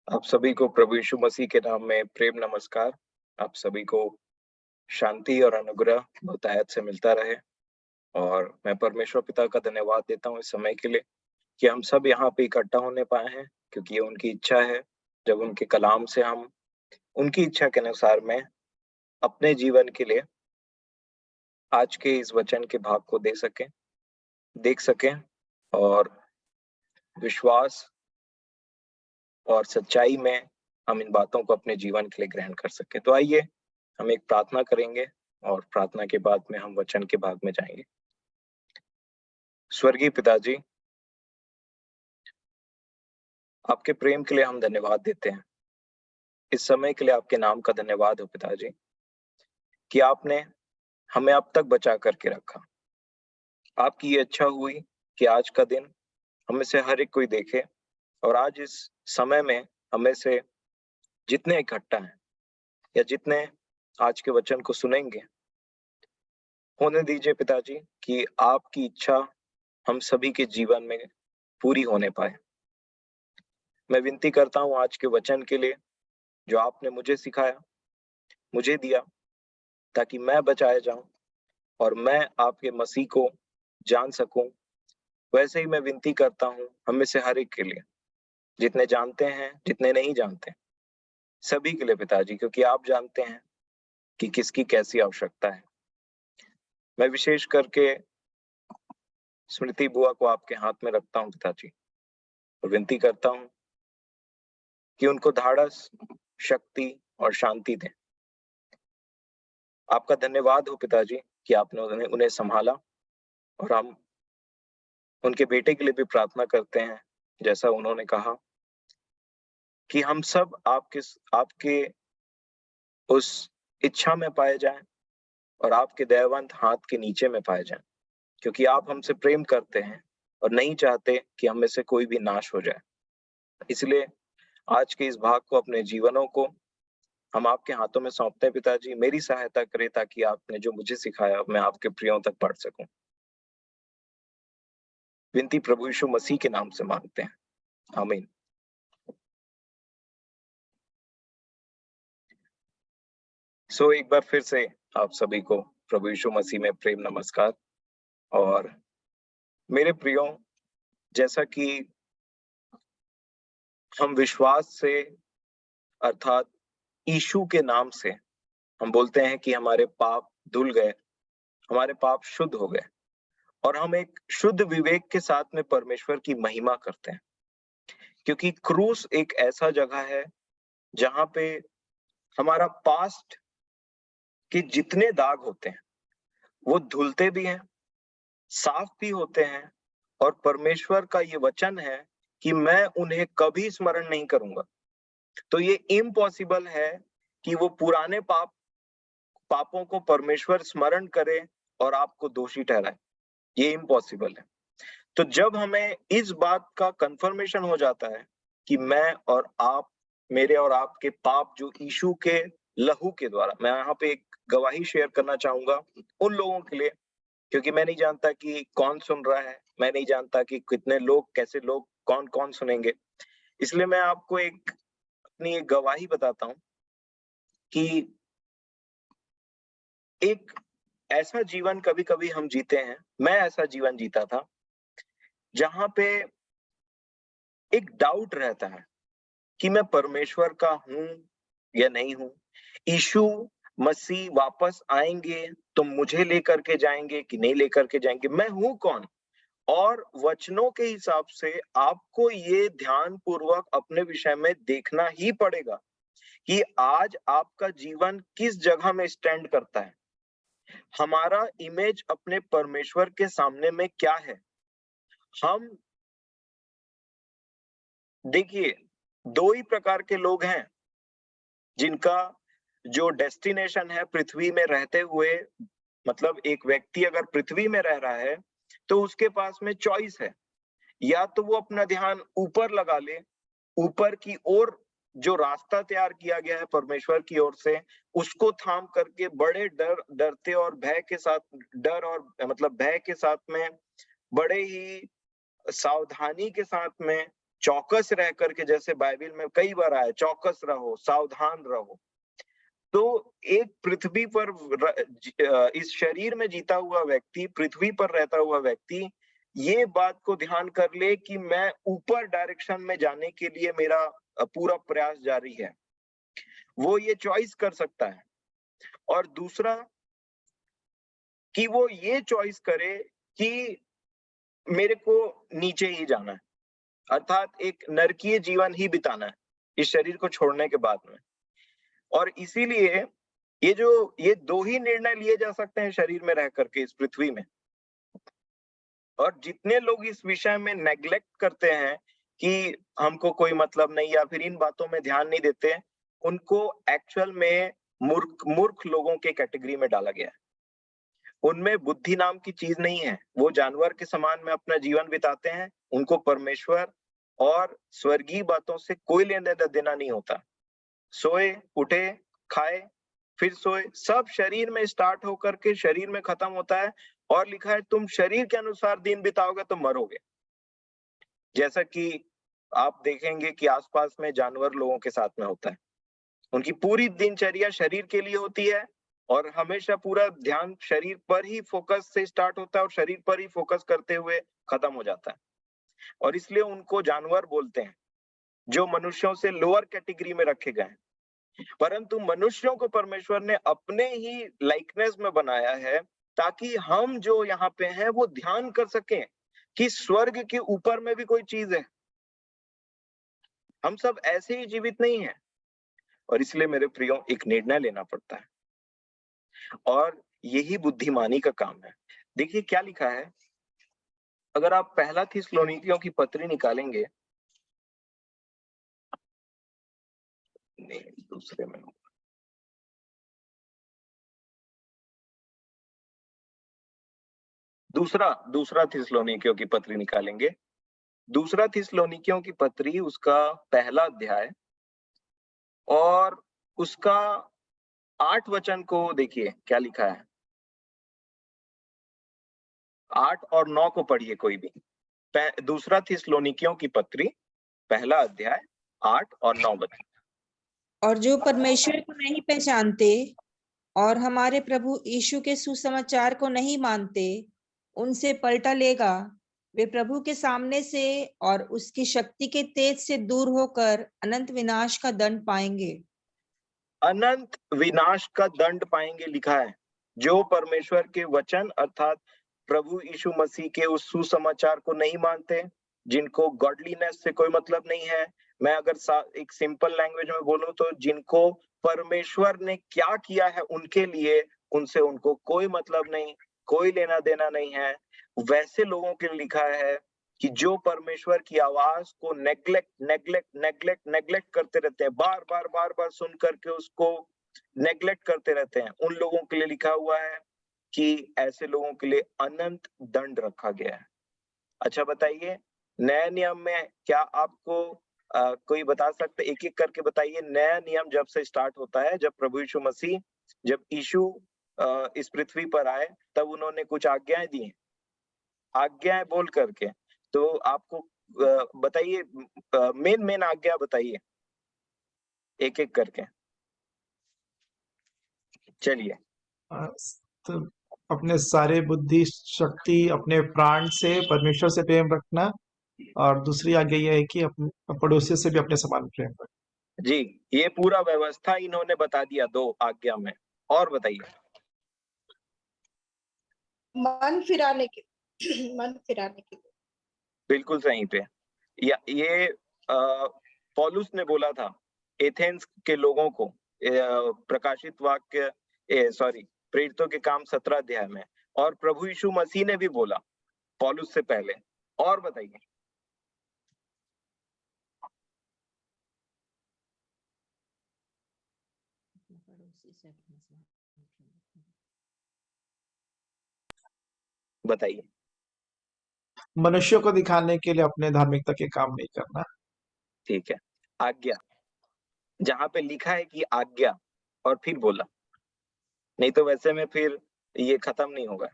आप सभी को प्रभु यीशु मसीह के नाम में प्रेम नमस्कार। आप सभी को शांति और अनुग्रह बहुतायत से मिलता रहे। और मैं परमेश्वर पिता का धन्यवाद देता हूँ इस समय के लिए कि हम सब यहाँ पे इकट्ठा होने पाए हैं, क्योंकि ये उनकी इच्छा है। जब उनके कलाम से हम उनकी इच्छा के अनुसार में अपने जीवन के लिए आज के इस वचन के भाग को देख सकें और विश्वास और सच्चाई में हम इन बातों को अपने जीवन के लिए ग्रहण कर सकें। तो आइए हम एक प्रार्थना करेंगे और प्रार्थना के बाद में हम वचन के भाग में जाएंगे। स्वर्गीय पिताजी, आपके प्रेम के लिए हम धन्यवाद देते हैं। इस समय के लिए आपके नाम का धन्यवाद हो पिताजी कि आपने हमें अब तक बचा करके रखा। आपकी ये इच्छा हुई कि आज का दिन हमें से हर एक कोई देखे, और आज इस समय में हमें से जितने इकट्ठा हैं या जितने आज के वचन को सुनेंगे, होने दीजिए पिताजी कि आपकी इच्छा हम सभी के जीवन में पूरी होने पाए। मैं विनती करता हूँ आज के वचन के लिए, जो आपने मुझे सिखाया, मुझे दिया, ताकि मैं बचाया जाऊं और मैं आपके मसीह को जान सकूं। वैसे ही मैं विनती करता हूँ हमें से हर एक के लिए, जितने जानते हैं जितने नहीं जानते, सभी के लिए पिताजी, क्योंकि आप जानते हैं कि किसकी कैसी आवश्यकता है। मैं विशेष करके स्मृति बुआ को आपके हाथ में रखता हूँ पिताजी, और विनती करता हूँ कि उनको धाड़स, शक्ति और शांति दें। आपका धन्यवाद हो पिताजी कि आपने उन्हें संभाला, और हम उनके बेटे के लिए भी प्रार्थना करते हैं, जैसा उन्होंने कहा कि हम सब आपके उस इच्छा में पाए जाएं और आपके दयावंत हाथ के नीचे में पाए जाएं, क्योंकि आप हमसे प्रेम करते हैं और नहीं चाहते कि हम में से कोई भी नाश हो जाए। इसलिए आज के इस भाग को, अपने जीवनों को हम आपके हाथों में सौंपते हैं पिताजी। मेरी सहायता करें ताकि आपने जो मुझे सिखाया मैं आपके प्रियों तक पढ़ सकूं। विनती प्रभु यीशु मसीह के नाम से मांगते हैं, आमीन। एक बार फिर से आप सभी को प्रभु यीशु मसीह में प्रेम नमस्कार। और मेरे प्रियो, जैसा कि हम विश्वास से, अर्थात यीशु के नाम से हम बोलते हैं कि हमारे पाप धुल गए, हमारे पाप शुद्ध हो गए, और हम एक शुद्ध विवेक के साथ में परमेश्वर की महिमा करते हैं, क्योंकि क्रूस एक ऐसा जगह है जहां पे हमारा पास्ट के जितने दाग होते हैं वो धुलते भी हैं, साफ भी होते हैं, और परमेश्वर का ये वचन है कि मैं उन्हें कभी स्मरण नहीं करूंगा। तो ये इम्पॉसिबल है कि वो पुराने पापों को परमेश्वर स्मरण करे और आपको दोषी ठहराए। ये इम्पॉसिबल है। तो जब हमें इस बात का कंफर्मेशन हो जाता है कि मैं और आप, मेरे और आपके पाप जो यीशु के लहू के द्वारा, मैं यहाँ पे एक गवाही शेयर करना चाहूंगा उन लोगों के लिए, क्योंकि मैं नहीं जानता कि कौन सुन रहा है, मैं नहीं जानता कि कितने लोग, कैसे लोग, कौन कौन सुनेंगे। इसलिए मैं आपको अपनी एक गवाही बताता हूँ कि एक ऐसा जीवन कभी कभी हम जीते हैं, मैं ऐसा जीवन जीता था जहां पे एक डाउट रहता है कि मैं परमेश्वर का हूं या नहीं हूं। यीशु मसीह वापस आएंगे तो मुझे लेकर के जाएंगे कि नहीं लेकर के जाएंगे, मैं हूं कौन। और वचनों के हिसाब से आपको ये ध्यान पूर्वक अपने विषय में देखना ही पड़ेगा कि आज आपका जीवन किस जगह में स्टैंड करता है, हमारा इमेज अपने परमेश्वर के सामने में क्या है। हम देखिए, दो ही प्रकार के लोग हैं जिनका जो डेस्टिनेशन है पृथ्वी में रहते हुए, मतलब एक व्यक्ति अगर पृथ्वी में रह रहा है तो उसके पास में चॉइस है, या तो वो अपना ध्यान ऊपर लगा ले, ऊपर की ओर जो रास्ता तैयार किया गया है परमेश्वर की ओर से, उसको थाम करके बड़े डरते और भय के साथ, डर और मतलब भय के साथ में, बड़े ही सावधानी के साथ में चौकस रह करके, जैसे बाइबल में कई बार आया चौकस रहो, सावधान रहो। तो एक पृथ्वी पर इस शरीर में जीता हुआ व्यक्ति, पृथ्वी पर रहता हुआ व्यक्ति ये बात को ध्यान कर ले कि मैं ऊपर डायरेक्शन में जाने के लिए मेरा पूरा प्रयास जारी है, वो ये चॉइस कर सकता है। और दूसरा कि वो ये चॉइस करे कि मेरे को नीचे ही जाना है, अर्थात एक नरकीय जीवन ही बिताना है इस शरीर को छोड़ने के बाद में। और इसीलिए ये दो ही निर्णय लिए जा सकते हैं शरीर में रह करके इस पृथ्वी में। और जितने लोग इस विषय में नेग्लेक्ट करते हैं कि हमको कोई मतलब नहीं या फिर इन बातों में ध्यान नहीं देते, उनको एक्चुअल में मूर्ख लोगों के कैटेगरी में डाला गया है। उनमें बुद्धि नाम की चीज नहीं है, वो जानवर के समान में अपना जीवन बिताते हैं, उनको परमेश्वर और स्वर्गीय बातों से कोई लेना देना नहीं होता। सोए, उठे, खाए, फिर सोए, सब शरीर में स्टार्ट होकर के शरीर में खत्म होता है। और लिखा है तुम शरीर के अनुसार दिन बिताओगे तो मरोगे। जैसा कि आप देखेंगे कि आसपास में जानवर लोगों के साथ में होता है, उनकी पूरी दिनचर्या शरीर के लिए होती है और हमेशा पूरा ध्यान शरीर पर ही फोकस से स्टार्ट होता है और शरीर पर ही फोकस करते हुए खत्म हो जाता है। और इसलिए उनको जानवर बोलते हैं, जो मनुष्यों से लोअर कैटेगरी में रखे गए हैं। परंतु मनुष्यों को परमेश्वर ने अपने ही लाइकनेस में बनाया है ताकि हम जो यहाँ पे हैं वो ध्यान कर सकें कि स्वर्ग के ऊपर में भी कोई चीज है। हम सब ऐसे ही जीवित नहीं हैं। और इसलिए मेरे प्रियो एक निर्णय लेना पड़ता है और यही बुद्धिमानी का काम है। देखिए क्या लिखा है, अगर आप पहला थिस्सलुनीकियों की पत्री निकालेंगे, नहीं दूसरे में, दूसरा थिस्सलुनीकियों की पत्री निकालेंगे, दूसरा थिस्सलुनीकियों की पत्री उसका पहला अध्याय और उसका 8 वचन को देखिए क्या लिखा है। 8 और 9 को पढ़िए कोई भी। दूसरा थिस्सलुनीकियों की पत्री पहला अध्याय 8 और 9 वचन। और जो परमेश्वर को नहीं पहचानते और हमारे प्रभु यीशु के सुसमाचार को नहीं मानते, उनसे पलटा लेगा। वे प्रभु के सामने से और उसकी शक्ति के तेज से दूर होकर अनंत विनाश का दंड पाएंगे। अनंत विनाश का दंड पाएंगे लिखा है। जो परमेश्वर के वचन अर्थात प्रभु यीशु मसीह के उस सुसमाचार को नहीं मानते, जिनको गॉडलीनेस से कोई मतलब नहीं है, मैं अगर एक सिंपल लैंग्वेज में बोलूं तो जिनको परमेश्वर ने क्या किया है उनके लिए, उनसे उनको कोई मतलब नहीं, कोई लेना देना नहीं है, वैसे लोगों के लिए लिखा है कि जो परमेश्वर की आवाज को नेग्लेक्ट करते रहते हैं, बार बार सुन करके उसको नेग्लेक्ट करते रहते हैं, उन लोगों के लिए लिखा हुआ है कि ऐसे लोगों के लिए अनंत दंड रखा गया है। अच्छा बताइए, नए नियम में क्या आपको कोई बता सकते, एक एक करके बताइए, नया नियम जब से स्टार्ट होता है, जब प्रभु यीशु मसीह, जब यीशु इस पृथ्वी पर आए, तब उन्होंने कुछ आज्ञाएं दी, आज्ञाएं बोल करके, तो आपको बताइए, मेन आज्ञा बताइए एक एक करके, चलिए। तो अपने सारे बुद्धि शक्ति अपने प्राण से परमेश्वर से प्रेम रखना, और दूसरी आज्ञा यह है कि अपने पड़ोसी से भी अपने समान प्रेम रखना। जी, ये पूरा व्यवस्था इन्होंने बता दिया 2 आज्ञा में। और बताइए। मन फिराने के बिल्कुल सही पे। ये पौलुस ने बोला था एथेंस के लोगों को, प्रकाशित वाक्य प्रेरितों के काम 17 अध्याय में, और प्रभु यीशु मसीह ने भी बोला पौलुस से पहले। और बताइए। बताइए। मनुष्यों को दिखाने के लिए अपने धार्मिकता के काम नहीं करना। ठीक है। आज्ञा, जहां पे लिखा है कि आज्ञा और फिर बोला, नहीं तो वैसे में फिर ये खत्म नहीं होगा।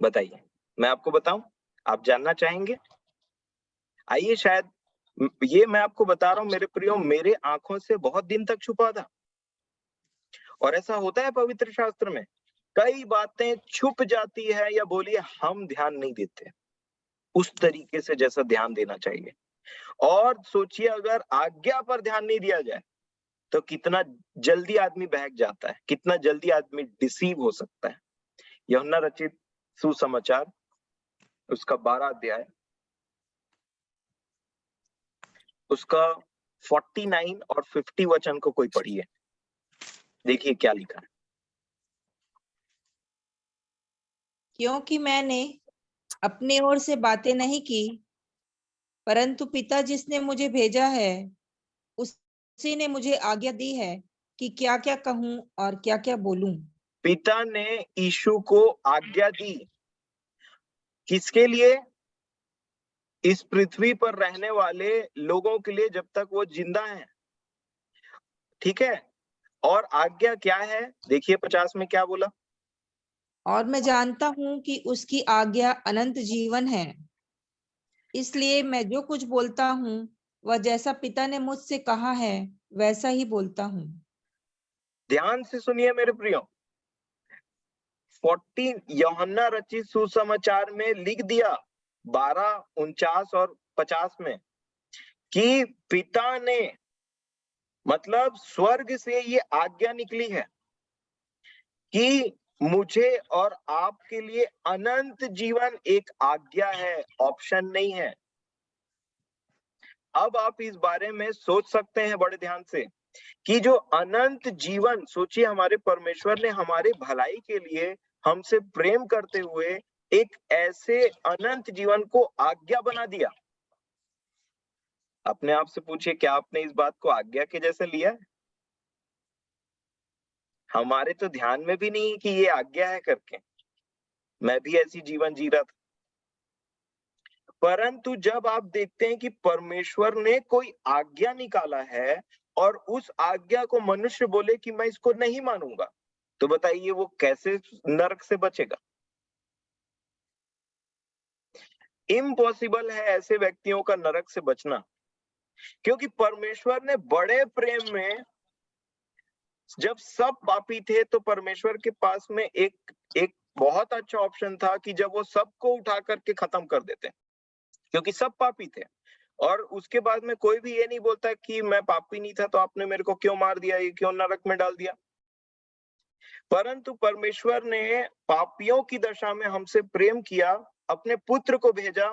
बताइए, मैं आपको बताऊं, आप जानना चाहेंगे? आइए, शायद ये मैं आपको बता रहा हूं मेरे प्रियो, मेरे आंखों से बहुत दिन तक छुपा था। और ऐसा होता है पवित्र शास्त्र में, कई बातें छुप जाती है या बोलिए हम ध्यान नहीं देते उस तरीके से जैसा ध्यान देना चाहिए। और सोचिए अगर आज्ञा पर ध्यान नहीं दिया जाए तो कितना जल्दी आदमी बहक जाता है, कितना जल्दी आदमी डिसीव हो सकता है। यूहन्ना रचित सुसमाचार उसका 12 अध्याय, उसका 49 और 50 वचन को कोई पढ़िए, देखिए क्या लिखा है। क्योंकि मैंने अपने ओर से बातें नहीं की, परंतु पिता जिसने मुझे भेजा है उसी ने मुझे आज्ञा दी है कि क्या क्या कहूं और क्या क्या बोलूं। पिता ने यीशु को आज्ञा दी, किसके लिए? इस पृथ्वी पर रहने वाले लोगों के लिए जब तक वो जिंदा हैं, ठीक है। और आज्ञा क्या है? देखिए 50 में क्या बोला, और मैं जानता हूं कि उसकी आज्ञा अनंत जीवन है, इसलिए मैं जो कुछ बोलता हूं वह जैसा पिता ने मुझसे कहा है वैसा ही बोलता हूं। ध्यान से सुनिए मेरे प्रियो, 14 यूहन्ना रचित सुसमाचार में लिख दिया 12, 49 और 50 में कि पिता ने, मतलब स्वर्ग से ये आज्ञा निकली है कि मुझे और आपके लिए अनंत जीवन एक आज्ञा है, ऑप्शन नहीं है। अब आप इस बारे में सोच सकते हैं बड़े ध्यान से कि जो अनंत जीवन, सोचिए हमारे परमेश्वर ने हमारे भलाई के लिए हमसे प्रेम करते हुए एक ऐसे अनंत जीवन को आज्ञा बना दिया। अपने आप से पूछिए, क्या आपने इस बात को आज्ञा के जैसे लिया है? हमारे तो ध्यान में भी नहीं कि ये आज्ञा है करके। मैं भी ऐसी जीवन जी रहा था, परंतु जब आप देखते हैं कि परमेश्वर ने कोई आज्ञा निकाला है और उस आज्ञा को मनुष्य बोले कि मैं इसको नहीं मानूंगा, तो बताइए वो कैसे नरक से बचेगा? इम्पॉसिबल है ऐसे व्यक्तियों का नरक से बचना, क्योंकि परमेश्वर ने बड़े प्रेम में, जब सब पापी थे तो परमेश्वर के पास में एक बहुत अच्छा ऑप्शन था कि जब वो सबको उठा करके खत्म कर देते, क्योंकि सब पापी थे। और उसके बाद में कोई भी ये नहीं बोलता कि मैं पापी नहीं था तो आपने मेरे को क्यों मार दिया, ये क्यों नरक में डाल दिया। परंतु परमेश्वर ने पापियों की दशा में हमसे प्रेम किया, अपने पुत्र को भेजा,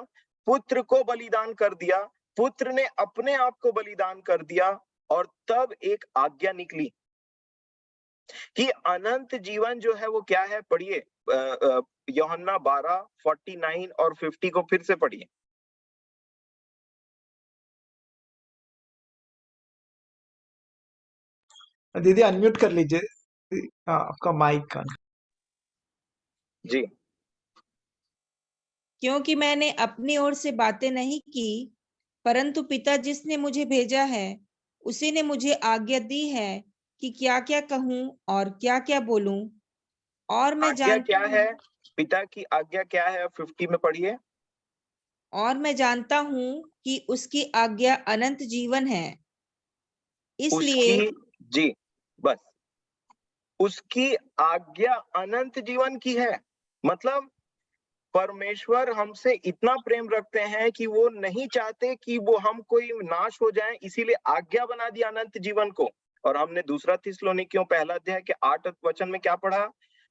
पुत्र को बलिदान कर दिया, पुत्र ने अपने आप को बलिदान कर दिया, और तब एक आज्ञा निकली कि अनंत जीवन जो है वो क्या है, पढ़िए यूहन्ना 12, 49 और 50 को फिर से पढ़िए। दीदी अनम्यूट कर लीजिए आपका माइक ऑन। जी, क्योंकि मैंने अपनी ओर से बातें नहीं की, परंतु पिता जिसने मुझे भेजा है उसी ने मुझे आज्ञा दी है कि क्या क्या कहूं और क्या क्या बोलूं। और मैं आज्ञा जानता क्या हूं है? पिता की आज्ञा क्या है? 50 में पढ़िए। और मैं जानता हूं कि उसकी आज्ञा अनंत जीवन है, इसलिए उसकी, जी बस, उसकी आज्ञा अनंत जीवन की है। मतलब परमेश्वर हमसे इतना प्रेम रखते हैं कि वो नहीं चाहते कि वो हम कोई नाश हो जाए, इसीलिए आज्ञा बना दिया अनंत जीवन को। और हमने दूसरा थिस्सलुनीकियों पहला अध्याय के 8 वचन में क्या पढ़ा?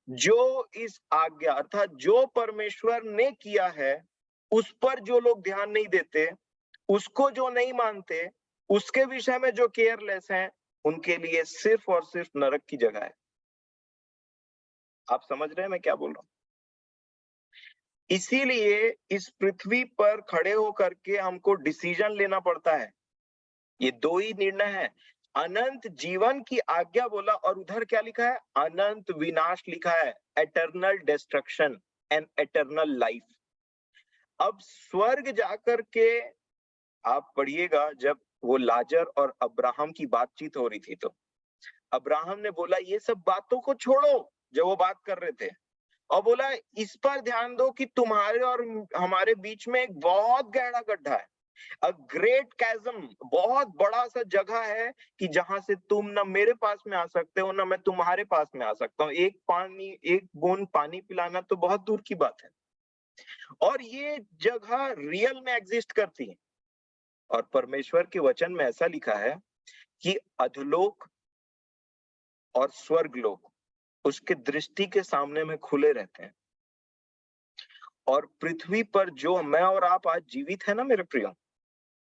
जो इस आज्ञा अर्थात जो परमेश्वर ने किया है उस पर जो लोग ध्यान नहीं देते, उसको जो नहीं मानते, उसके विषय में जो केयरलेस हैं, उनके लिए सिर्फ और सिर्फ नरक की जगह है। आप समझ रहे हैं मैं क्या बोल रहा हूं? इसीलिए इस पृथ्वी पर खड़े होकर के हमको डिसीजन लेना पड़ता है। ये दो ही निर्णय है, अनंत जीवन की आज्ञा बोला और उधर क्या लिखा है? अनंत विनाश लिखा है, eternal destruction and eternal life. अब स्वर्ग जाकर के आप पढ़िएगा, जब वो लाजर और अब्राहम की बातचीत हो रही थी तो अब्राहम ने बोला ये सब बातों को छोड़ो जब वो बात कर रहे थे, और बोला इस पर ध्यान दो कि तुम्हारे और हमारे बीच में एक बहुत गहरा गड्ढा है, अ ग्रेट chasm, बहुत बड़ा सा जगह है कि जहां से तुम ना मेरे पास में आ सकते हो ना मैं तुम्हारे पास में आ सकता हूँ। एक बूंद पानी पिलाना तो बहुत दूर की बात है। और ये जगह रियल में एग्जिस्ट करती है। और परमेश्वर के वचन में ऐसा लिखा है कि अधोलोक और स्वर्गलोक उसके दृष्टि के सामने में खुले रहते हैं। और पृथ्वी पर जो मैं और आप आज जीवित है ना मेरे प्रियो,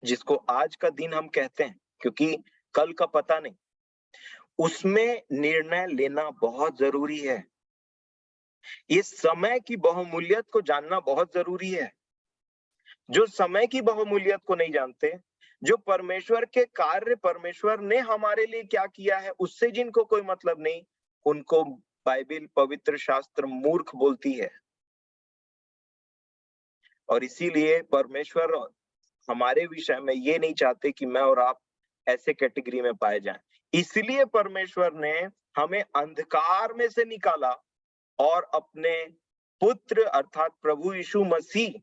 जिसको आज का दिन हम कहते हैं क्योंकि कल का पता नहीं, उसमें निर्णय लेना बहुत जरूरी है। इस समय की बहुमूल्यत को जानना बहुत जरूरी है। जो समय की बहुमूल्यत को नहीं जानते, जो परमेश्वर के कार्य, परमेश्वर ने हमारे लिए क्या किया है उससे जिनको कोई मतलब नहीं, उनको बाइबल, पवित्र शास्त्र मूर्ख बोलती है। और इसीलिए परमेश्वर हमारे विषय में ये नहीं चाहते कि मैं और आप ऐसे कैटेगरी में पाए जाएं। इसलिए परमेश्वर ने हमें अंधकार में से निकाला और अपने पुत्र अर्थात प्रभु यीशु मसीह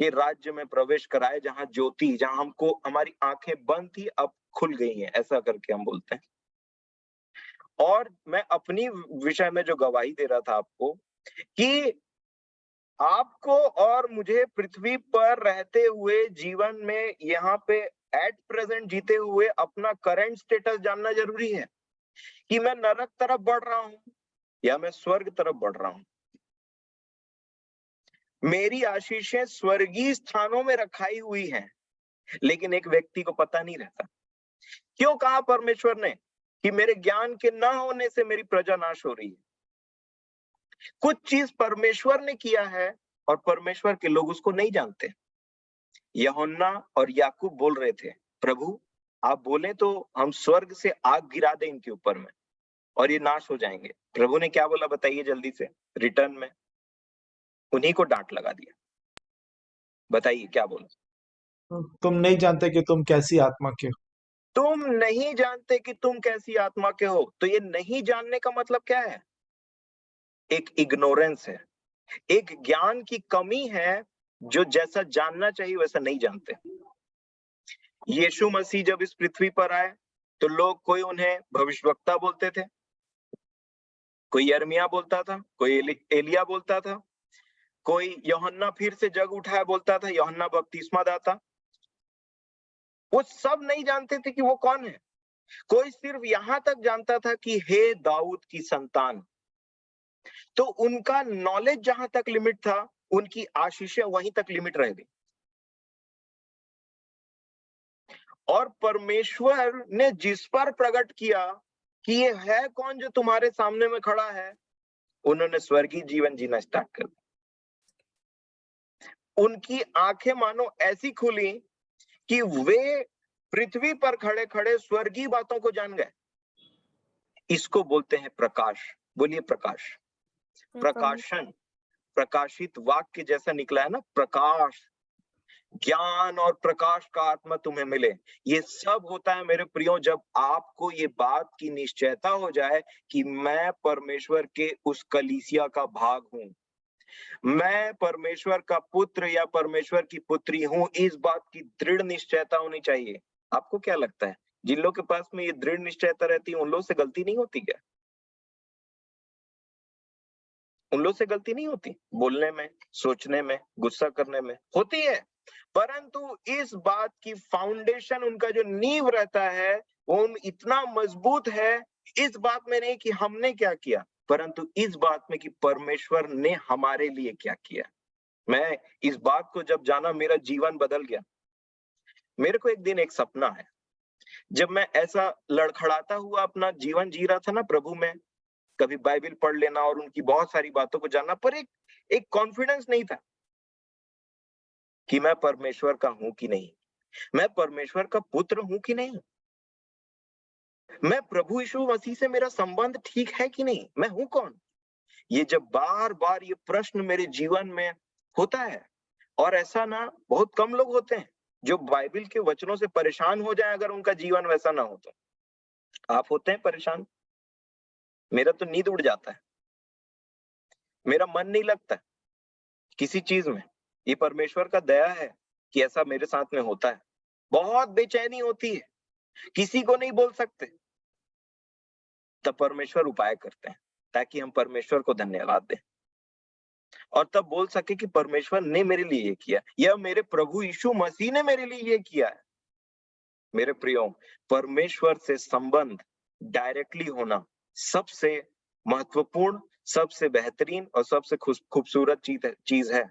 के राज्य में प्रवेश कराए, जहां ज्योति, जहां हमको हमारी आंखें बंद थी अब खुल गई हैं, ऐसा करके हम बोलते हैं। और मैं अपनी विषय में जो गवाही दे रहा था आपको कि आपको और मुझे पृथ्वी पर रहते हुए जीवन में यहाँ पे एट प्रेजेंट जीते हुए अपना करंट स्टेटस जानना जरूरी है कि मैं नरक तरफ बढ़ रहा हूं या मैं स्वर्ग तरफ बढ़ रहा हूं। मेरी आशीषें स्वर्गीय स्थानों में रखाई हुई हैं, लेकिन एक व्यक्ति को पता नहीं रहता। क्यों कहा परमेश्वर ने कि मेरे ज्ञान के न होने से मेरी प्रजा नाश हो रही है? कुछ चीज परमेश्वर ने किया है और परमेश्वर के लोग उसको नहीं जानते। यूहन्ना और याकूब बोल रहे थे, प्रभु आप बोले तो हम स्वर्ग से आग गिरा दें इनके ऊपर में और ये नाश हो जाएंगे। प्रभु ने क्या बोला बताइए जल्दी से, रिटर्न में उन्हीं को डांट लगा दिया। बताइए क्या बोला? तुम नहीं जानते कि तुम कैसी आत्मा के हो। तुम नहीं जानते कि तुम कैसी आत्मा के हो। तो ये नहीं जानने का मतलब क्या है? एक इग्नोरेंस है, एक ज्ञान की कमी है, जो जैसा जानना चाहिए वैसा नहीं जानते। यीशु मसीह जब इस पृथ्वी पर आए तो लोग, कोई उन्हें भविष्यवक्ता बोलते थे, कोई यिर्मयाह बोलता था, कोई एलिया बोलता था, कोई यूहन्ना फिर से जग उठाया बोलता था, यूहन्ना बपतिस्मा दाता। वो सब नहीं जानते थे कि वो कौन है। कोई सिर्फ यहां तक जानता था कि हे दाऊद की संतान। तो उनका नॉलेज जहां तक लिमिट था, उनकी आशीषें वहीं तक लिमिट रह गई। और परमेश्वर ने जिस पर प्रकट किया कि ये है कौन जो तुम्हारे सामने में खड़ा है, उन्होंने स्वर्गीय जीवन जीना स्टार्ट कर दिया। उनकी आंखें मानो ऐसी खुली कि वे पृथ्वी पर खड़े खड़े स्वर्गीय बातों को जान गए। इसको बोलते हैं प्रकाश। बोलिए प्रकाश। प्रकाशन, प्रकाशित वाक्य जैसा निकला है ना, प्रकाश। ज्ञान और प्रकाश का आत्मा तुम्हें मिले। ये सब होता है मेरे प्रियो जब आपको ये बात की निश्चयता हो जाए कि मैं परमेश्वर के उस कलीसिया का भाग हूं, मैं परमेश्वर का पुत्र या परमेश्वर की पुत्री हूं। इस बात की दृढ़ निश्चयता होनी चाहिए। आपको क्या लगता है, जिन लोग के पास में ये दृढ़ निश्चयता रहती है उन लोग से गलती नहीं होती क्या? उन लोग से गलती नहीं होती? बोलने में, सोचने में, गुस्सा करने में होती है, परंतु इस बात की फाउंडेशन, उनका जो नींव रहता है वो इतना मजबूत है, इस बात में नहीं कि हमने क्या किया, परंतु इस बात में कि परमेश्वर ने हमारे लिए क्या किया। मैं इस बात को जब जाना, मेरा जीवन बदल गया। मेरे को एक दिन एक सपना है, जब मैं ऐसा लड़खड़ाता हुआ अपना जीवन जी रहा था ना प्रभु में, कभी बाइबल पढ़ लेना और उनकी बहुत सारी बातों को जानना, पर एक कॉन्फिडेंस नहीं था कि मैं परमेश्वर का हूं कि नहीं, मैं परमेश्वर का पुत्र हूं कि नहीं, मैं प्रभु यीशु मसीह से मेरा संबंध ठीक है कि नहीं, मैं हूं कौन। ये जब बार बार ये प्रश्न मेरे जीवन में होता है, और ऐसा ना बहुत कम लोग होते हैं जो बाइबल के वचनों से परेशान हो जाए अगर उनका जीवन वैसा ना हो तो। आप होते हैं परेशान? मेरा तो नींद उड़ जाता है, मेरा मन नहीं लगता किसी चीज में। ये परमेश्वर का दया है कि ऐसा मेरे साथ में होता है, बहुत बेचैनी होती है, किसी को नहीं बोल सकते, तब परमेश्वर उपाय करते हैं ताकि हम परमेश्वर को धन्यवाद दें और तब बोल सके कि परमेश्वर ने मेरे लिए ये किया, या मेरे प्रभु यीशु मसीह ने मेरे लिए ये किया है। मेरे प्रियो, परमेश्वर से संबंध डायरेक्टली होना सबसे महत्वपूर्ण, सबसे बेहतरीन और सबसे खूबसूरत चीज है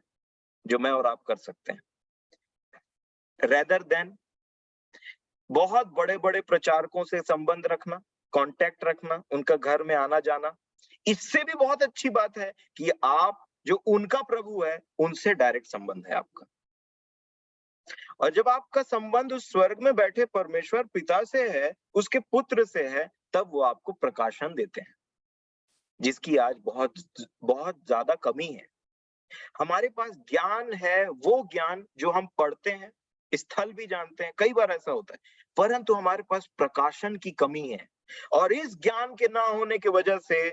जो मैं और आप कर सकते हैं, रेदर देन बहुत बड़े बड़े प्रचारकों से संबंध रखना, कांटेक्ट रखना, उनका घर में आना जाना। इससे भी बहुत अच्छी बात है कि आप जो उनका प्रभु है उनसे डायरेक्ट संबंध है आपका, और जब आपका संबंध उस स्वर्ग में बैठे परमेश्वर पिता से है, उसके पुत्र से है, तब वो आपको प्रकाशन देते हैं, जिसकी आज बहुत बहुत ज्यादा कमी है। हमारे पास ज्ञान है, वो ज्ञान जो हम पढ़ते हैं, स्थल भी जानते हैं, कई बार ऐसा होता है, परंतु हमारे पास प्रकाशन की कमी है, और इस ज्ञान के ना होने की वजह से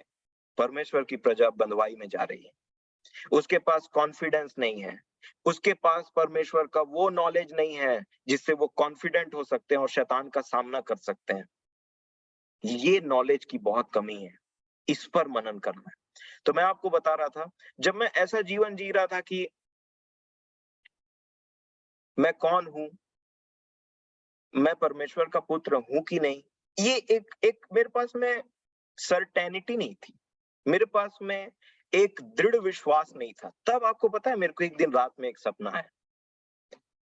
परमेश्वर की प्रजा बंधुआई में जा रही है। उसके पास कॉन्फिडेंस नहीं है, उसके पास परमेश्वर का वो नॉलेज नहीं है जिससे वो कॉन्फिडेंट हो सकते हैं और शैतान का सामना कर सकते हैं। ये नॉलेज की बहुत कमी है, इस पर मनन करना है। तो मैं आपको बता रहा था, जब मैं ऐसा जीवन जी रहा था कि मैं कौन हूं, मैं परमेश्वर का पुत्र हूं कि नहीं, ये एक मेरे पास में सर्टेनिटी नहीं थी, मेरे पास में एक दृढ़ विश्वास नहीं था। तब आपको पता है, मेरे को एक दिन रात में एक सपना आया,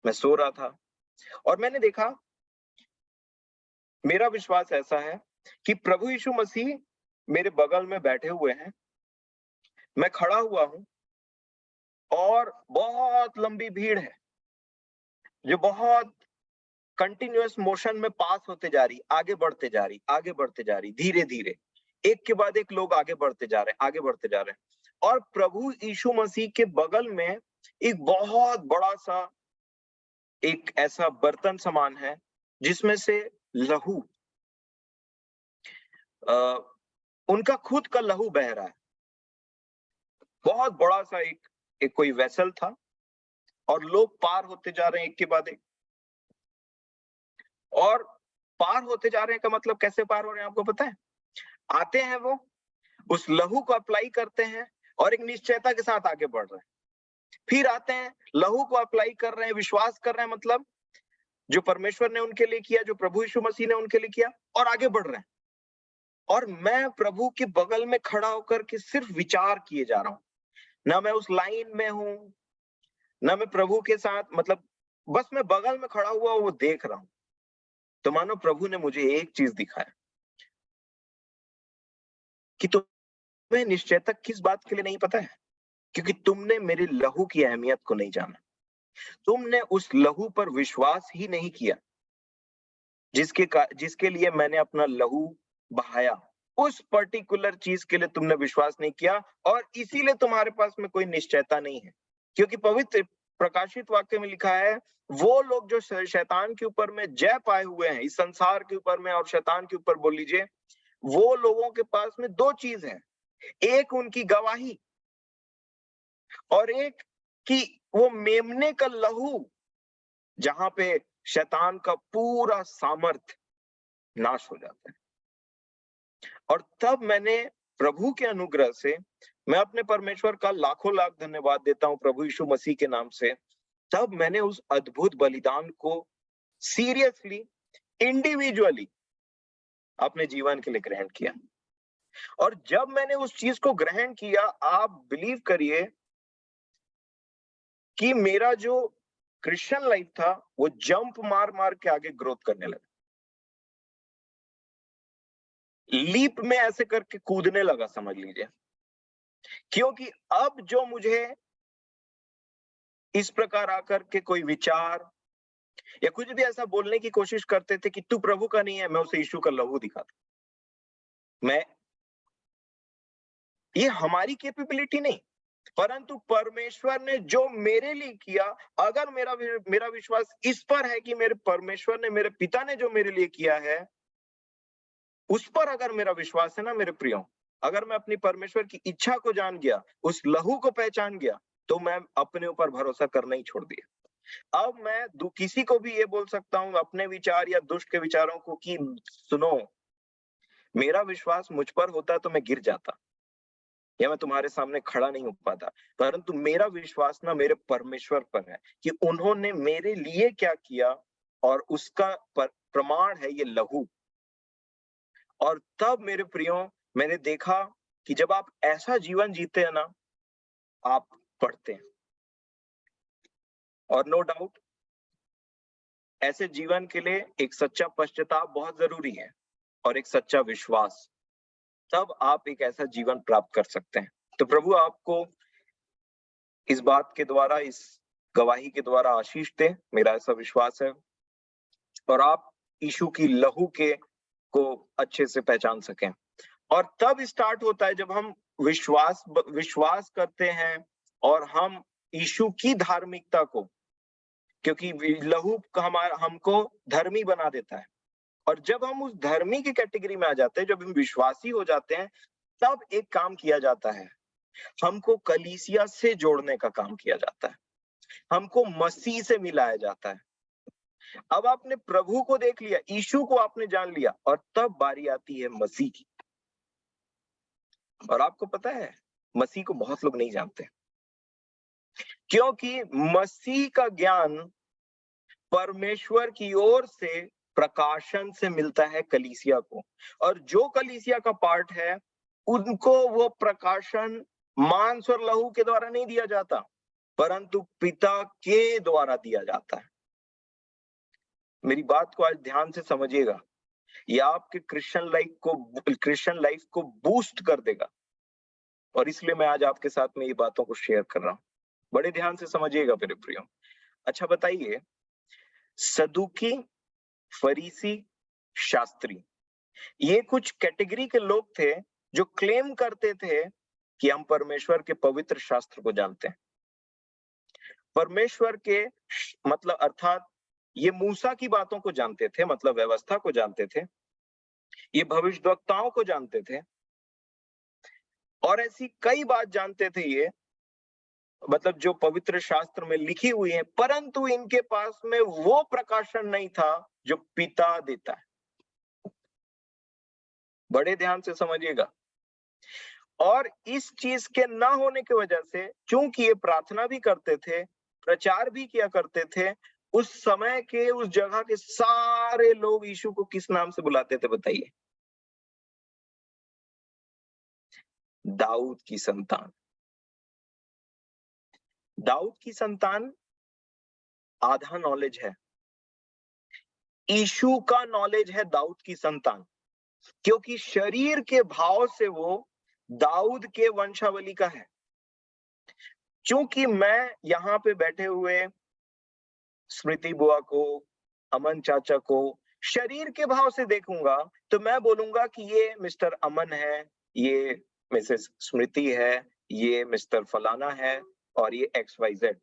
मैं सो रहा था और मैंने देखा, मेरा विश्वास ऐसा है कि प्रभु यीशु मसीह मेरे बगल में बैठे हुए हैं, मैं खड़ा हुआ हूं और बहुत लंबी भीड़ है जो बहुत कंटिन्यूअस मोशन में पास होते जा रही, आगे बढ़ते जा रही, आगे बढ़ते जा रही, धीरे धीरे, एक के बाद एक लोग आगे बढ़ते जा रहे हैं, आगे बढ़ते जा रहे हैं। और प्रभु यीशु मसीह के बगल में एक बहुत बड़ा सा एक ऐसा बर्तन समान है जिसमें से लहू, उनका खुद का लहू बह रहा है। बहुत बड़ा सा एक कोई वेसल था और लोग पार होते जा रहे हैं एक के बाद एक, और पार होते जा रहे हैं का मतलब कैसे पार हो रहे हैं आपको पता है? आते हैं वो, उस लहू को अप्लाई करते हैं और एक निश्चयता के साथ आगे बढ़ रहे हैं, फिर आते हैं, लहू को अप्लाई कर रहे हैं, विश्वास कर रहे हैं, मतलब जो परमेश्वर ने उनके लिए किया, जो प्रभु यीशु मसीह ने उनके लिए किया, और आगे बढ़ रहे हैं। और मैं प्रभु के बगल में खड़ा होकर के सिर्फ विचार किए जा रहा हूं, ना मैं उस लाइन में हूं, ना मैं प्रभु के साथ, मतलब बस मैं बगल में खड़ा हुआ वो देख रहा हूं। तो मानो प्रभु ने मुझे एक चीज दिखाया कि तुम्हें निश्चयता किस बात के लिए नहीं पता है, क्योंकि तुमने मेरे लहू की अहमियत को नहीं जाना, तुमने उस लहू पर विश्वास ही नहीं किया जिसके लिए मैंने अपना लहू बहाया। उस पर्टिकुलर चीज के लिए तुमने विश्वास नहीं किया, और इसीलिए तुम्हारे पास में कोई निश्चयता नहीं है। क्योंकि पवित्र प्रकाशित वाक्य में लिखा है, वो लोग जो शैतान के ऊपर में जय पाए हुए हैं, इस संसार के ऊपर में और शैतान के ऊपर बोल लीजिए, वो लोगों के पास में दो चीज है, एक उनकी गवाही और एक कि वो मेमने का लहू, जहां पे शैतान का पूरा सामर्थ नाश हो जाता है। और तब मैंने प्रभु के अनुग्रह से, मैं अपने परमेश्वर का लाखों लाख धन्यवाद देता हूं प्रभु यीशु मसीह के नाम से, तब मैंने उस अद्भुत बलिदान को सीरियसली, इंडिविजुअली अपने जीवन के लिए ग्रहण किया। और जब मैंने उस चीज को ग्रहण किया, आप बिलीव करिए कि मेरा जो क्रिश्चियन लाइफ था वो जंप मार मार के आगे ग्रोथ करने लगा, लीप में ऐसे करके कूदने लगा समझ लीजिए। क्योंकि अब जो मुझे इस प्रकार आकर के कोई विचार या कुछ भी ऐसा बोलने की कोशिश करते थे कि तू प्रभु का नहीं है, मैं उसे यीशु का लहू दिखाता। ये हमारी कैपेबिलिटी नहीं, परंतु परमेश्वर ने जो मेरे लिए किया, अगर मेरा विश्वास इस पर है कि मेरे परमेश्वर ने, मेरे पिता ने जो मेरे लिए किया है, उस पर अगर मेरा विश्वास है ना मेरे प्रियो, अगर मैं अपनी परमेश्वर की इच्छा को जान गया, उस लहू को पहचान गया, तो मैं अपने ऊपर भरोसा करना ही छोड़ दिया। अब मैं किसी को भी ये बोल सकता हूँ अपने विचार या दुष्ट के विचारों को कि सुनो, मेरा विश्वास मुझ पर होता तो मैं गिर जाता या मैं तुम्हारे सामने खड़ा नहीं हो पाता, परंतु मेरा विश्वास ना मेरे परमेश्वर पर है कि उन्होंने मेरे लिए क्या किया, और उसका प्रमाण है ये लहू। और तब मेरे प्रियो मैंने देखा कि जब आप ऐसा जीवन जीते हैं ना, आप पढ़ते हैं, और नो डाउट ऐसे जीवन के लिए एक सच्चा पश्चाताप बहुत जरूरी है और एक सच्चा विश्वास, तब आप एक ऐसा जीवन प्राप्त कर सकते हैं। तो प्रभु आपको इस बात के द्वारा, इस गवाही के द्वारा आशीष दे, मेरा ऐसा विश्वास है, और आप यीशु की लहू के को अच्छे से पहचान सकें। और तब स्टार्ट होता है जब हम विश्वास करते हैं और हम यीशु की धार्मिकता को, क्योंकि लहू हमको धर्मी बना देता है, और जब हम उस धर्मी की कैटेगरी में आ जाते हैं, जब हम विश्वासी हो जाते हैं, तब एक काम किया जाता है, हमको कलीसिया से जोड़ने का काम किया जाता है, हमको मसीह से मिलाया जाता है। अब आपने प्रभु को देख लिया, यीशु को आपने जान लिया, और तब बारी आती है मसीह की। और आपको पता है मसीह को बहुत लोग नहीं जानते, क्योंकि मसीह का ज्ञान परमेश्वर की ओर से प्रकाशन से मिलता है कलीसिया को, और जो कलीसिया का पार्ट है उनको वो प्रकाशन मांस और लहू के द्वारा नहीं दिया जाता, परंतु पिता के द्वारा दिया जाता है। मेरी बात को आज ध्यान से समझिएगा, यह आपके क्रिश्चियन लाइफ को बूस्ट कर देगा, और इसलिए मैं आज आपके साथ में ये बातों को शेयर कर रहा हूं। बड़े ध्यान से समझिएगा मेरे प्रियो। अच्छा बताइए, सदूकी, फरीसी, शास्त्री, ये कुछ कैटेगरी के लोग थे जो क्लेम करते थे कि हम परमेश्वर के पवित्र शास्त्र को जानते हैं। परमेश्वर के मतलब अर्थात ये मूसा की बातों को जानते थे, मतलब व्यवस्था को जानते थे, ये भविष्यद्वक्ताओं को जानते थे, और ऐसी कई बात जानते थे ये, मतलब जो पवित्र शास्त्र में लिखी हुई है, परंतु इनके पास में वो प्रकाशन नहीं था जो पिता देता है। बड़े ध्यान से समझिएगा। और इस चीज के ना होने की वजह से, चूंकि ये प्रार्थना भी करते थे, प्रचार भी किया करते थे, उस समय के उस जगह के सारे लोग यीशु को किस नाम से बुलाते थे बताइए? दाऊद की संतान। दाऊद की संतान आधा नॉलेज है, यीशु का नॉलेज है दाऊद की संतान, क्योंकि शरीर के भाव से वो दाऊद के वंशावली का है। चूंकि मैं यहाँ पे बैठे हुए स्मृति बुआ को, अमन चाचा को शरीर के भाव से देखूंगा, तो मैं बोलूंगा कि ये मिस्टर अमन है, ये मिसेस स्मृति है, ये मिस्टर फलाना है, और ये XYZ।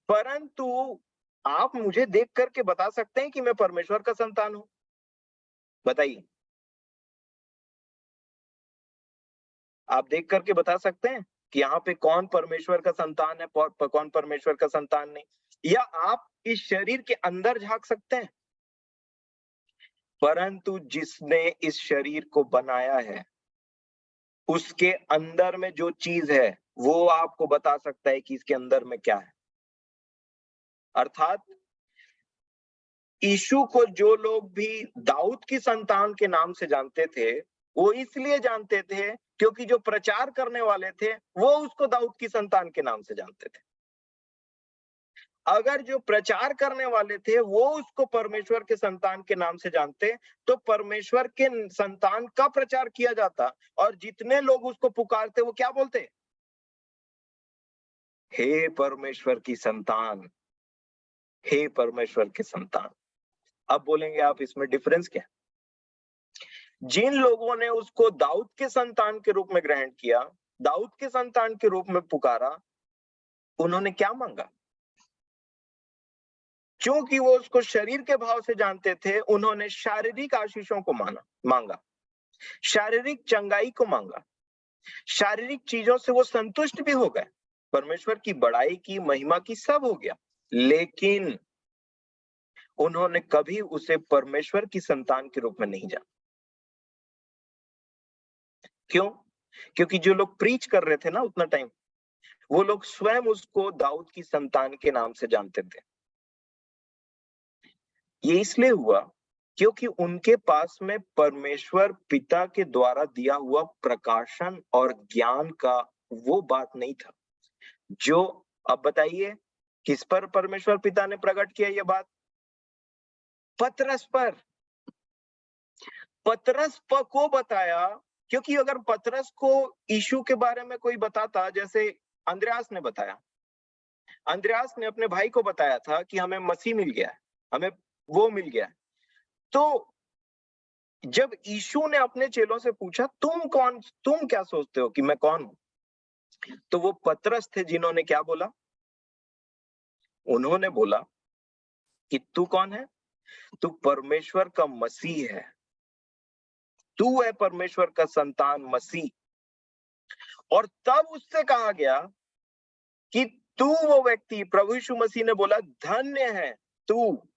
परंतु आप मुझे देख करके बता सकते हैं कि मैं परमेश्वर का संतान हूं? बताइए, आप देख करके बता सकते हैं कि यहाँ पे कौन परमेश्वर का संतान है, कौन परमेश्वर का संतान नहीं? या आप इस शरीर के अंदर झांक सकते हैं? परंतु जिसने इस शरीर को बनाया है, उसके अंदर में जो चीज है वो आपको बता सकता है कि इसके अंदर में क्या है। अर्थात यीशु को जो लोग भी दाऊद की संतान के नाम से जानते थे, वो इसलिए जानते थे क्योंकि जो प्रचार करने वाले थे वो उसको दाऊद की संतान के नाम से जानते थे। अगर जो प्रचार करने वाले थे वो उसको परमेश्वर के संतान के नाम से जानते, तो परमेश्वर के संतान का प्रचार किया जाता, और जितने लोग उसको पुकारते वो क्या बोलते? हे परमेश्वर की संतान, हे परमेश्वर के संतान। अब बोलेंगे आप इसमें डिफरेंस क्या? जिन लोगों ने उसको दाऊद के संतान के रूप में ग्रहण किया, दाऊद के संतान के रूप में पुकारा, उन्होंने क्या मांगा? क्योंकि वो उसको शरीर के भाव से जानते थे, उन्होंने शारीरिक आशीषों को मांगा, शारीरिक चंगाई को मांगा, शारीरिक चीजों से वो संतुष्ट भी हो गए, परमेश्वर की बड़ाई की, महिमा की, सब हो गया, लेकिन उन्होंने कभी उसे परमेश्वर की संतान के रूप में नहीं जाना। क्यों? क्योंकि जो लोग प्रीच कर रहे थे ना उतना टाइम, वो लोग स्वयं उसको दाऊद की संतान के नाम से जानते थे। ये इसलिए हुआ क्योंकि उनके पास में परमेश्वर पिता के द्वारा दिया हुआ प्रकाशन और ज्ञान का वो बात नहीं था जो, अब बताइए किस पर परमेश्वर पिता ने प्रकट किया ये बात? पतरस पर। पतरस को बताया, क्योंकि अगर पतरस को यीशु के बारे में कोई बताता, जैसे अंद्रयास ने बताया, अंद्रयास ने अपने भाई को बताया था कि हमें मसीह मिल गया है, हमें वो मिल गया है। तो जब यीशु ने अपने चेलों से पूछा तुम क्या सोचते हो कि मैं कौन हूं, तो वो पतरस थे जिन्होंने क्या बोला? उन्होंने बोला कि तू कौन है? तू परमेश्वर का मसीह है, तू है परमेश्वर का संतान मसीह। और तब उससे कहा गया कि तू वो व्यक्ति, प्रभु यीशु मसीह ने बोला धन्य है तू।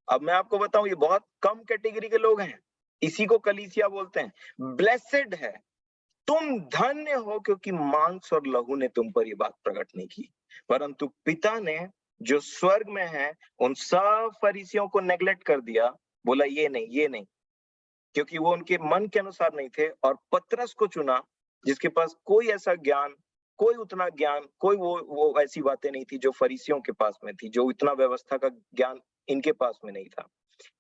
अब मैं आपको बताऊं, ये बहुत कम कैटेगरी के लोग हैं, इसी को कलीसिया बोलते हैं। ब्लेसेड है, तुम धन्य हो क्योंकि मांस और लहू ने तुम पर ये बात प्रकट नहीं की, परंतु पिता ने जो स्वर्ग में है उन सब फरीसियों को नेग्लेक्ट कर दिया, बोला ये नहीं, क्योंकि वो उनके मन के अनुसार नहीं थे, और पतरस को चुना जिसके पास कोई ऐसा ज्ञान, कोई उतना ज्ञान, कोई वो ऐसी बातें नहीं थी जो फरीसियों के पास में थी, जो इतना व्यवस्था का ज्ञान इनके पास में नहीं था।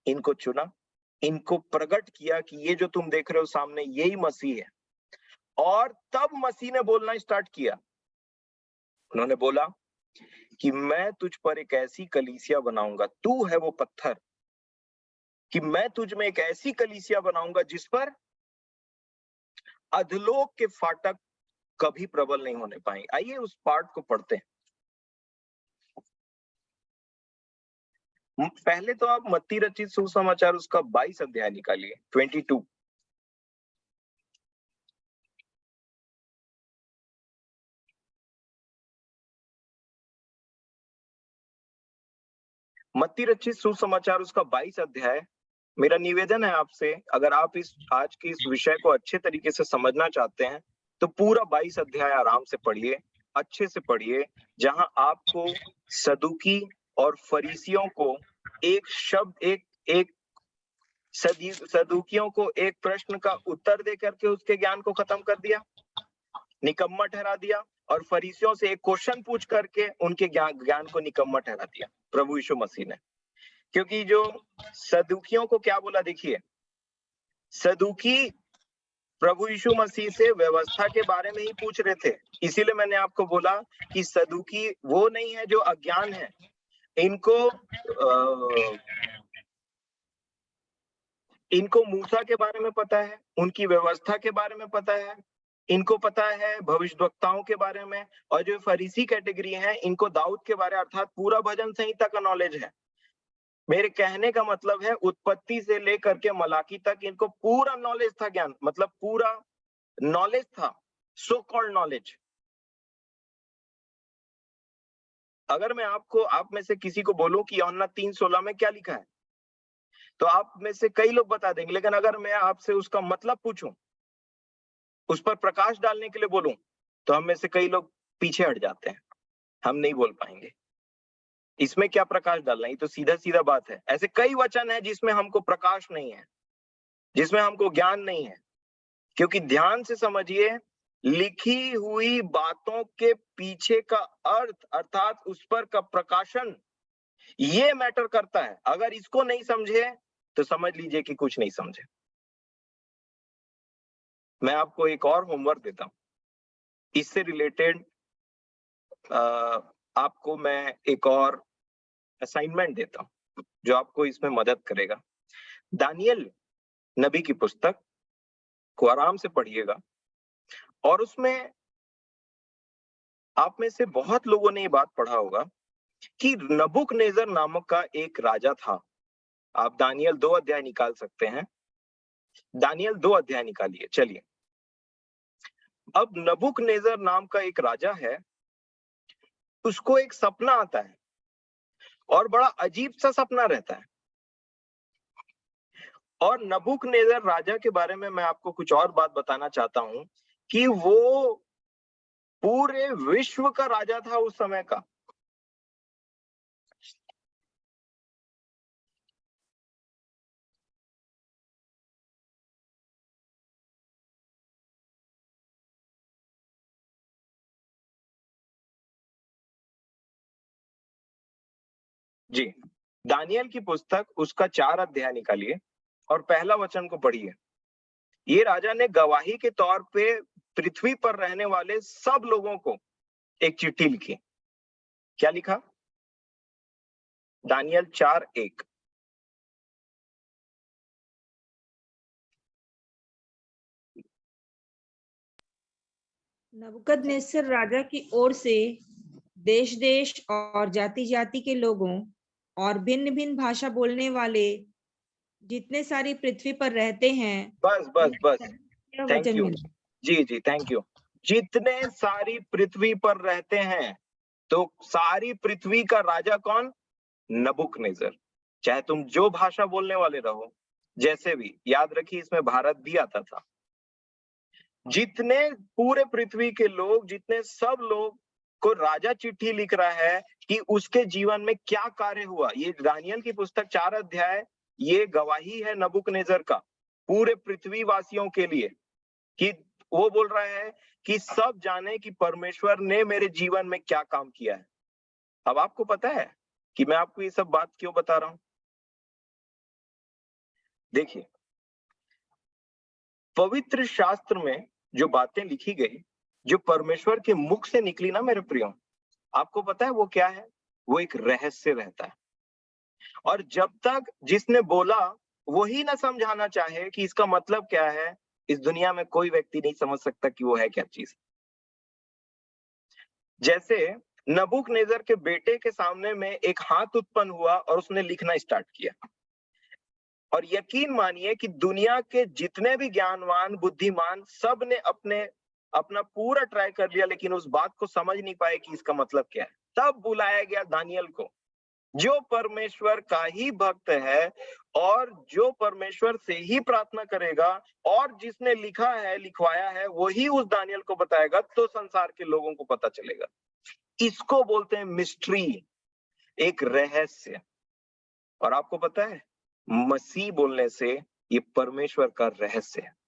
इनको चुना, इनको प्रकट किया कि ये जो तुम देख रहे हो सामने यही मसीह है। और तब मसीह ने बोलना स्टार्ट किया, उन्होंने बोला कि मैं तुझ पर एक ऐसी कलीसिया बनाऊंगा, तू है वो पत्थर, कि मैं तुझ में एक ऐसी कलीसिया बनाऊंगा जिस पर अधलोक के फाटक कभी प्रबल नहीं होने पाएंगे। आइए उस पार्ट को पढ़ते हैं। पहले तो आप मत्ती रचित सुसमाचार उसका 22 अध्याय निकालिए, 22। मत्ती रचित सुसमाचार उसका 22 अध्याय। मेरा निवेदन है आपसे, अगर आप इस आज के इस विषय को अच्छे तरीके से समझना चाहते हैं तो पूरा 22 अध्याय आराम से पढ़िए, अच्छे से पढ़िए, जहां आपको सदुकी और फरीसियों को एक शब्द, एक सदुकियों को एक प्रश्न का उत्तर दे करके उसके ज्ञान को खत्म कर दिया, निकम्मा ठहरा दिया, और फरीसियों से एक क्वेश्चन पूछ करके उनके ज्ञान को निकम्मा ठहरा दिया प्रभु यीशु मसीह ने। क्योंकि जो सदुकियों को क्या बोला, देखिए, सदुकी प्रभु यीशु मसीह से व्यवस्था के बारे में ही पूछ रहे थे, इसीलिए मैंने आपको बोला कि सदुकी वो नहीं है जो अज्ञान है, इनको मूसा के बारे में पता है, उनकी व्यवस्था के बारे में पता है, इनको पता है भविष्यवक्ताओं के बारे में, और जो फरीसी कैटेगरी है इनको दाऊद के बारे अर्थात पूरा भजन संहिता का नॉलेज है। मेरे कहने का मतलब है उत्पत्ति से लेकर के मलाकी तक इनको पूरा नॉलेज था, ज्ञान मतलब पूरा नॉलेज था, सो कॉल्ड नॉलेज। अगर मैं आप में से किसी को बोलूं कि यूहन्ना 3:16 में क्या लिखा है, तो आप में से कई लोग बता देंगे, लेकिन अगर मैं आपसे उसका मतलब पूछूं, उस पर प्रकाश डालने के लिए बोलूं, तो हम में से कई लोग पीछे हट जाते हैं, हम नहीं बोल पाएंगे इसमें क्या प्रकाश डालना। ये तो सीधा सीधा बात है। ऐसे कई वचन है जिसमें हमको प्रकाश नहीं है, जिसमें हमको ज्ञान नहीं है, क्योंकि ध्यान से समझिए, लिखी हुई बातों के पीछे का अर्थ अर्थात उस पर का प्रकाशन, ये मैटर करता है। अगर इसको नहीं समझे तो समझ लीजिए कि कुछ नहीं समझे। मैं आपको एक और होमवर्क देता हूं, इससे रिलेटेड आपको मैं एक और असाइनमेंट देता हूं जो आपको इसमें मदद करेगा। दानियल नबी की पुस्तक को आराम से पढ़िएगा, और उसमें आप में से बहुत लोगों ने ये बात पढ़ा होगा कि नबूकनेजर नामक का एक राजा था। आप दानियल 2 अध्याय निकाल सकते हैं, दानियल 2 अध्याय निकालिए। चलिए, अब नबूकनेजर नाम का एक राजा है, उसको एक सपना आता है, और बड़ा अजीब सा सपना रहता है। और नबूकदनेस्सर राजा के बारे में मैं आपको कुछ और बात बताना चाहता हूं कि वो पूरे विश्व का राजा था उस समय का। जी, दानियल की पुस्तक उसका 4 अध्याय निकालिए और पहला वचन को पढ़िए। ये राजा ने गवाही के तौर पे पृथ्वी पर रहने वाले सब लोगों को एक चिट्ठी लिखी। क्या लिखा? दानियल 4:1। नबूकदनेस्सर राजा की ओर से देश देश और जाति जाति के लोगों और भिन्न भिन्न भाषा बोलने वाले जितने सारी पृथ्वी पर रहते हैं, बस बस बस, यह थैंक वचन यू। मिला। जी जी, थैंक यू। जितने सारी पृथ्वी पर रहते हैं, तो सारी पृथ्वी का राजा कौन? नबूकदनेस्सर। चाहे तुम जो भाषा बोलने वाले रहो, जैसे भी, याद रखिए इसमें भारत भी आता था। जितने पूरे पृथ्वी के लोग, जितने सब लोग को राजा चिट्ठी लिख रहा है कि उसके जीवन में क्या कार्य हुआ। ये दानियल की पुस्तक 4 अध्याय ये गवाही है नबूकदनेस्सर का पूरे पृथ्वी वासियों के लिए, कि वो बोल रहा है कि सब जाने कि परमेश्वर ने मेरे जीवन में क्या काम किया है। अब आपको पता है कि मैं आपको ये सब बात क्यों बता रहा हूं? देखिए, पवित्र शास्त्र में जो बातें लिखी गई, जो परमेश्वर के मुख से निकली ना मेरे प्रियो, आपको पता है वो क्या है? वो एक रहस्य रहता है। और जब तक जिसने बोला वही ना समझाना चाहे कि इसका मतलब क्या है, इस दुनिया में कोई व्यक्ति नहीं समझ सकता कि वो है क्या चीज। जैसे नबूकदनेस्सर के बेटे के सामने में एक हाथ उत्पन्न हुआ और उसने लिखना स्टार्ट किया। और यकीन मानिए कि दुनिया के जितने भी ज्ञानवान, बुद्धिमान, सब ने अपना पूरा ट्राई कर लिया, लेकिन उस बात को समझ नहीं पाए कि इसका मतलब क्या है। तब बुलाया गया दानियल को, जो परमेश्वर का ही भक्त है और जो परमेश्वर से ही प्रार्थना करेगा, और जिसने लिखा है, लिखवाया है, वही उस दानियल को बताएगा, तो संसार के लोगों को पता चलेगा। इसको बोलते हैं मिस्ट्री, एक रहस्य। और आपको पता है, मसीह बोलने से ये परमेश्वर का रहस्य है।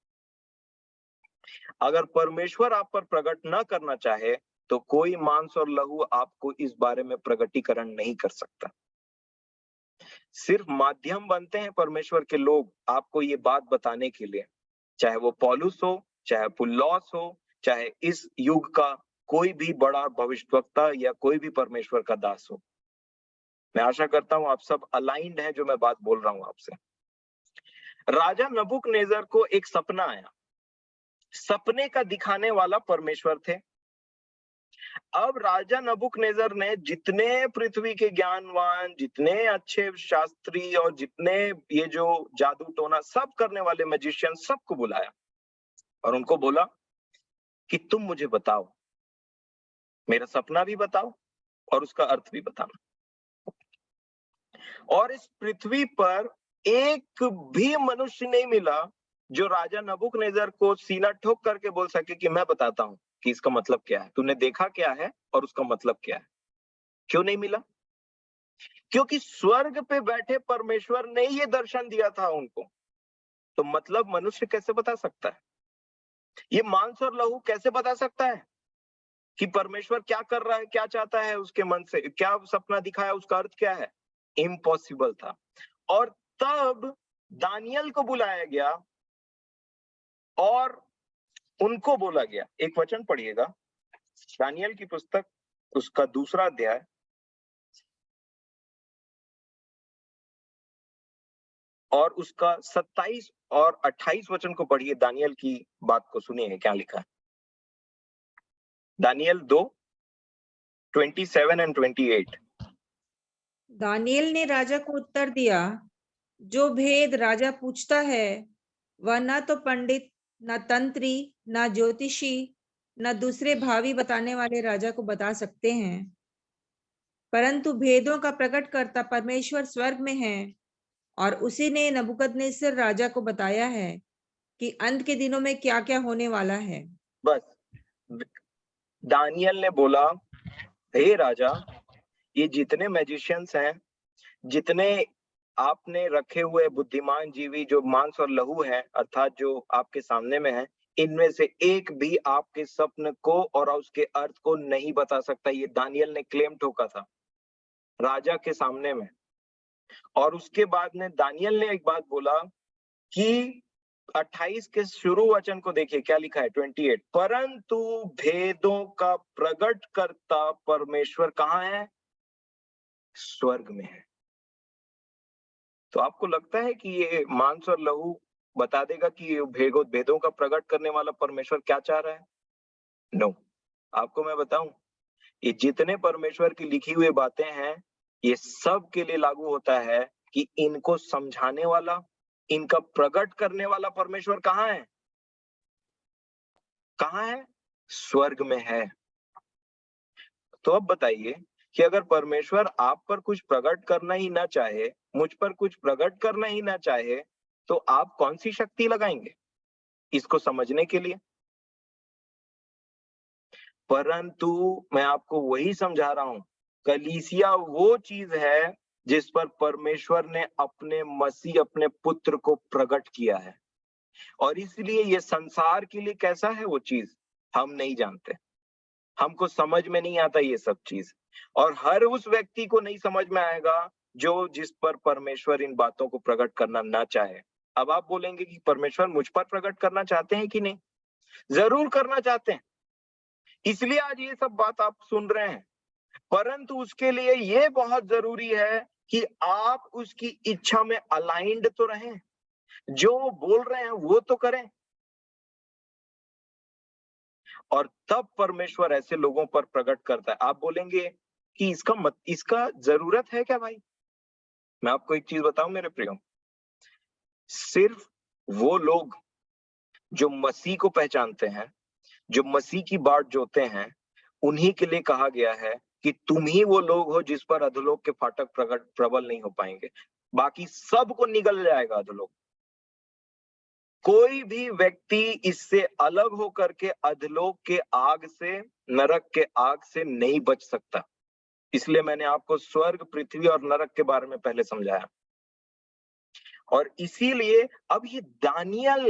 अगर परमेश्वर आप पर प्रकट न करना चाहे, तो कोई मांस और लहू आपको इस बारे में प्रकटीकरण नहीं कर सकता। सिर्फ माध्यम बनते हैं परमेश्वर के लोग आपको ये बात बताने के लिए, चाहे वो पौलुस हो, चाहे पुल्लौस हो, चाहे इस युग का कोई भी बड़ा भविष्यवक्ता या कोई भी परमेश्वर का दास हो। मैं आशा करता हूं आप सब अलाइंड हैं जो मैं बात बोल रहा हूं आपसे। राजा नबूकदनेस्सर को एक सपना आया। सपने का दिखाने वाला परमेश्वर थे। अब राजा नबूकदनेस्सर ने जितने पृथ्वी के ज्ञानवान, जितने अच्छे शास्त्री और जितने ये जो जादू टोना सब करने वाले मैजिशियन, सबको बुलाया और उनको बोला कि तुम मुझे बताओ, मेरा सपना भी बताओ और उसका अर्थ भी बताना। और इस पृथ्वी पर एक भी मनुष्य नहीं मिला जो राजा नबूकदनेस्सर को सीना ठोक करके बोल सके कि मैं बताता हूं कि इसका मतलब क्या है, तूने देखा क्या है और उसका मतलब क्या है। क्यों नहीं मिला? क्योंकि स्वर्ग पे बैठे परमेश्वर ने ये दर्शन दिया था उनको। तो मतलब मनुष्य कैसे बता सकता है? ये मांस और लहू कैसे बता सकता है कि परमेश्वर क्या कर रहा है, क्या चाहता है उसके मन से, क्या सपना दिखाया, उसका अर्थ क्या है? इम्पॉसिबल था। और तब दानियल को बुलाया गया और उनको बोला गया। एक वचन पढ़िएगा, दानियल की पुस्तक उसका 2 अध्याय और उसका 27 और 28 वचन को पढ़िए। दानियल की बात को सुनिए क्या लिखा है। Daniel 2:27 and 28। दानियल ने राजा को उत्तर दिया, जो भेद राजा पूछता है वह न तो पंडित, न तंत्री, न ज्योतिषी, न दूसरे भावी बताने वाले राजा को बता सकते हैं, परंतु भेदों का प्रकट करता परमेश्वर स्वर्ग में है, और उसी ने नबूकदनेस्सर राजा को बताया है कि अंत के दिनों में क्या क्या होने वाला है। बस दानियल ने बोला, हे राजा, ये जितने मैजिशियंस हैं, जितने आपने रखे हुए बुद्धिमान जीवी जो मांस और लहू है, अर्थात जो आपके सामने में है, इनमें से एक भी आपके स्वप्न को और उसके अर्थ को नहीं बता सकता। ये दानियल ने क्लेम ठोका था राजा के सामने में। और उसके बाद में दानियल ने एक बात बोला कि 28 के शुरू वचन को देखिए क्या लिखा है, 28, परंतु भेदों का प्रकट करता परमेश्वर कहाँ है? स्वर्ग में है। तो आपको लगता है कि ये मांस और लहू बता देगा कि ये भेदों का प्रकट करने वाला परमेश्वर क्या चाह रहा है? नो। आपको मैं बताऊं, ये जितने परमेश्वर की लिखी हुई बातें हैं, ये सब के लिए लागू होता है कि इनको समझाने वाला, इनका प्रकट करने वाला परमेश्वर कहाँ है? कहाँ है? स्वर्ग में है। तो अब बताइए कि अगर परमेश्वर आप पर कुछ प्रकट करना ही ना चाहे, मुझ पर कुछ प्रकट करना ही ना चाहे, तो आप कौन सी शक्ति लगाएंगे इसको समझने के लिए? परंतु मैं आपको वही समझा रहा हूं, कलीसिया वो चीज है जिस पर परमेश्वर ने अपने मसीह, अपने पुत्र को प्रकट किया है। और इसलिए ये संसार के लिए कैसा है वो चीज हम नहीं जानते, हमको समझ में नहीं आता ये सब चीज। और हर उस व्यक्ति को नहीं समझ में आएगा जो जिस पर परमेश्वर इन बातों को प्रकट करना ना चाहे। अब आप बोलेंगे कि परमेश्वर मुझ पर प्रकट करना चाहते हैं कि नहीं? जरूर करना चाहते हैं, इसलिए आज ये सब बात आप सुन रहे हैं। परंतु उसके लिए ये बहुत जरूरी है कि आप उसकी इच्छा में अलाइंड तो रहें, जो वो बोल रहे हैं वो तो करें। और तब परमेश्वर ऐसे लोगों पर प्रकट करता है। आप बोलेंगे कि इसका जरूरत है क्या भाई? मैं आपको एक चीज बताऊं मेरे प्रियो, सिर्फ वो लोग जो मसीह को पहचानते हैं, जो मसीह की बाट जोते हैं, उन्हीं के लिए कहा गया है कि तुम ही वो लोग हो जिस पर अधोलोक के फाटक प्रबल नहीं हो पाएंगे। बाकी सबको निगल जाएगा अधोलोक। कोई भी व्यक्ति इससे अलग होकर के अधोलोक के आग से, नरक के आग से नहीं बच सकता। इसलिए मैंने आपको स्वर्ग, पृथ्वी और नरक के बारे में पहले समझाया। और इसीलिए अब ये दानियल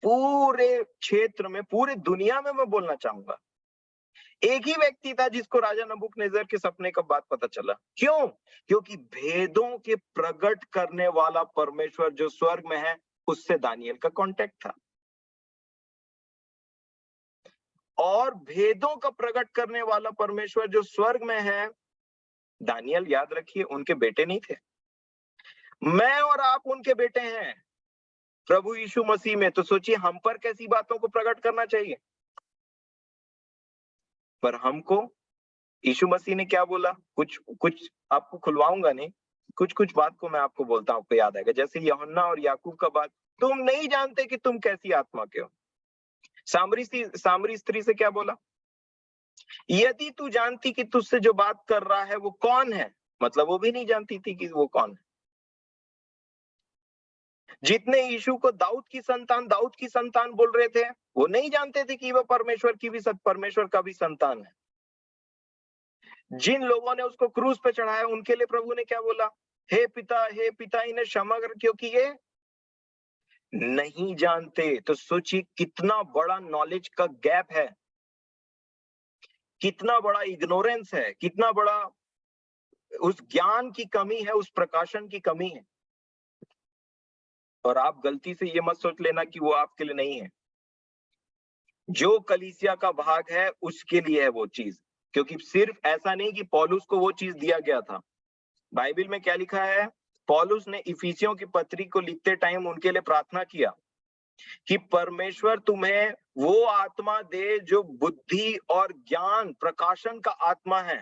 पूरे क्षेत्र में, पूरे दुनिया में मैं बोलना चाहूंगा, एक ही व्यक्ति था जिसको राजा नबूकदनेस्सर के सपने का बात पता चला। क्यों? क्योंकि भेदों के प्रकट करने वाला परमेश्वर जो स्वर्ग में है, उससे दानियल का कांटेक्ट था। और भेदों का प्रकट करने वाला परमेश्वर जो स्वर्ग में है, दानियल याद रखिए उनके बेटे नहीं थे। मैं और आप उनके बेटे हैं प्रभु यीशु मसीह में। तो सोचिए हम पर कैसी बातों को प्रकट करना चाहिए। पर हमको यीशु मसीह ने क्या बोला, कुछ कुछ आपको खुलवाऊंगा नहीं, कुछ कुछ बात को मैं आपको बोलता हूं, आपको याद आएगा। जैसे यूहन्ना और याकूब का बात, तुम नहीं जानते कि तुम कैसी आत्मा के हो। सामरी स्त्री से क्या बोला, यदि तू जानती कि तुझसे जो बात कर रहा है वो कौन है, मतलब वो भी नहीं जानती थी कि वो कौन है। जितने यीशु को दाऊद की संतान बोल रहे थे, वो नहीं जानते थे कि वो परमेश्वर का भी संतान है। जिन लोगों ने उसको क्रूस पे चढ़ाया, उनके लिए प्रभु ने क्या बोला, हे पिता इन्हें क्षमा कर, क्योंकि ये नहीं जानते। तो सोचिए कितना बड़ा नॉलेज का गैप है, कितना बड़ा इग्नोरेंस है, कितना बड़ा उस ज्ञान की कमी है, उस प्रकाशन की कमी है। और आप गलती से ये मत सोच लेना कि वो आपके लिए नहीं है। जो कलीसिया का भाग है उसके लिए है वो चीज। क्योंकि सिर्फ ऐसा नहीं कि पौलुस को वो चीज दिया गया था। बाइबल में क्या लिखा है, पौलुस ने इफिसियों की पत्री को लिखते टाइम उनके लिए प्रार्थना किया कि परमेश्वर तुम्हें वो आत्मा दे जो बुद्धि और ज्ञान, प्रकाशन का आत्मा है,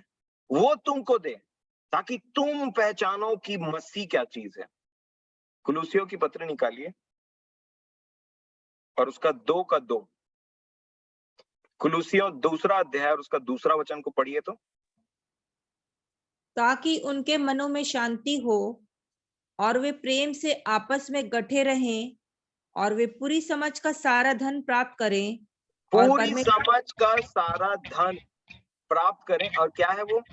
वो तुमको दे, ताकि तुम पहचानो कि मसीह क्या चीज है। कुलुसियों की पत्री निकालिए और उसका 2 का 2, कुलुसियों 2 अध्याय और उसका 2 वचन को पढ़िए। तो ताकि उनके मनों में शांति हो और वे प्रेम से आपस में गठे रहें और वे पूरी समझ का सारा धन प्राप्त करें और पूरी समझ का सारा धन प्राप्त करें। और क्या है वो?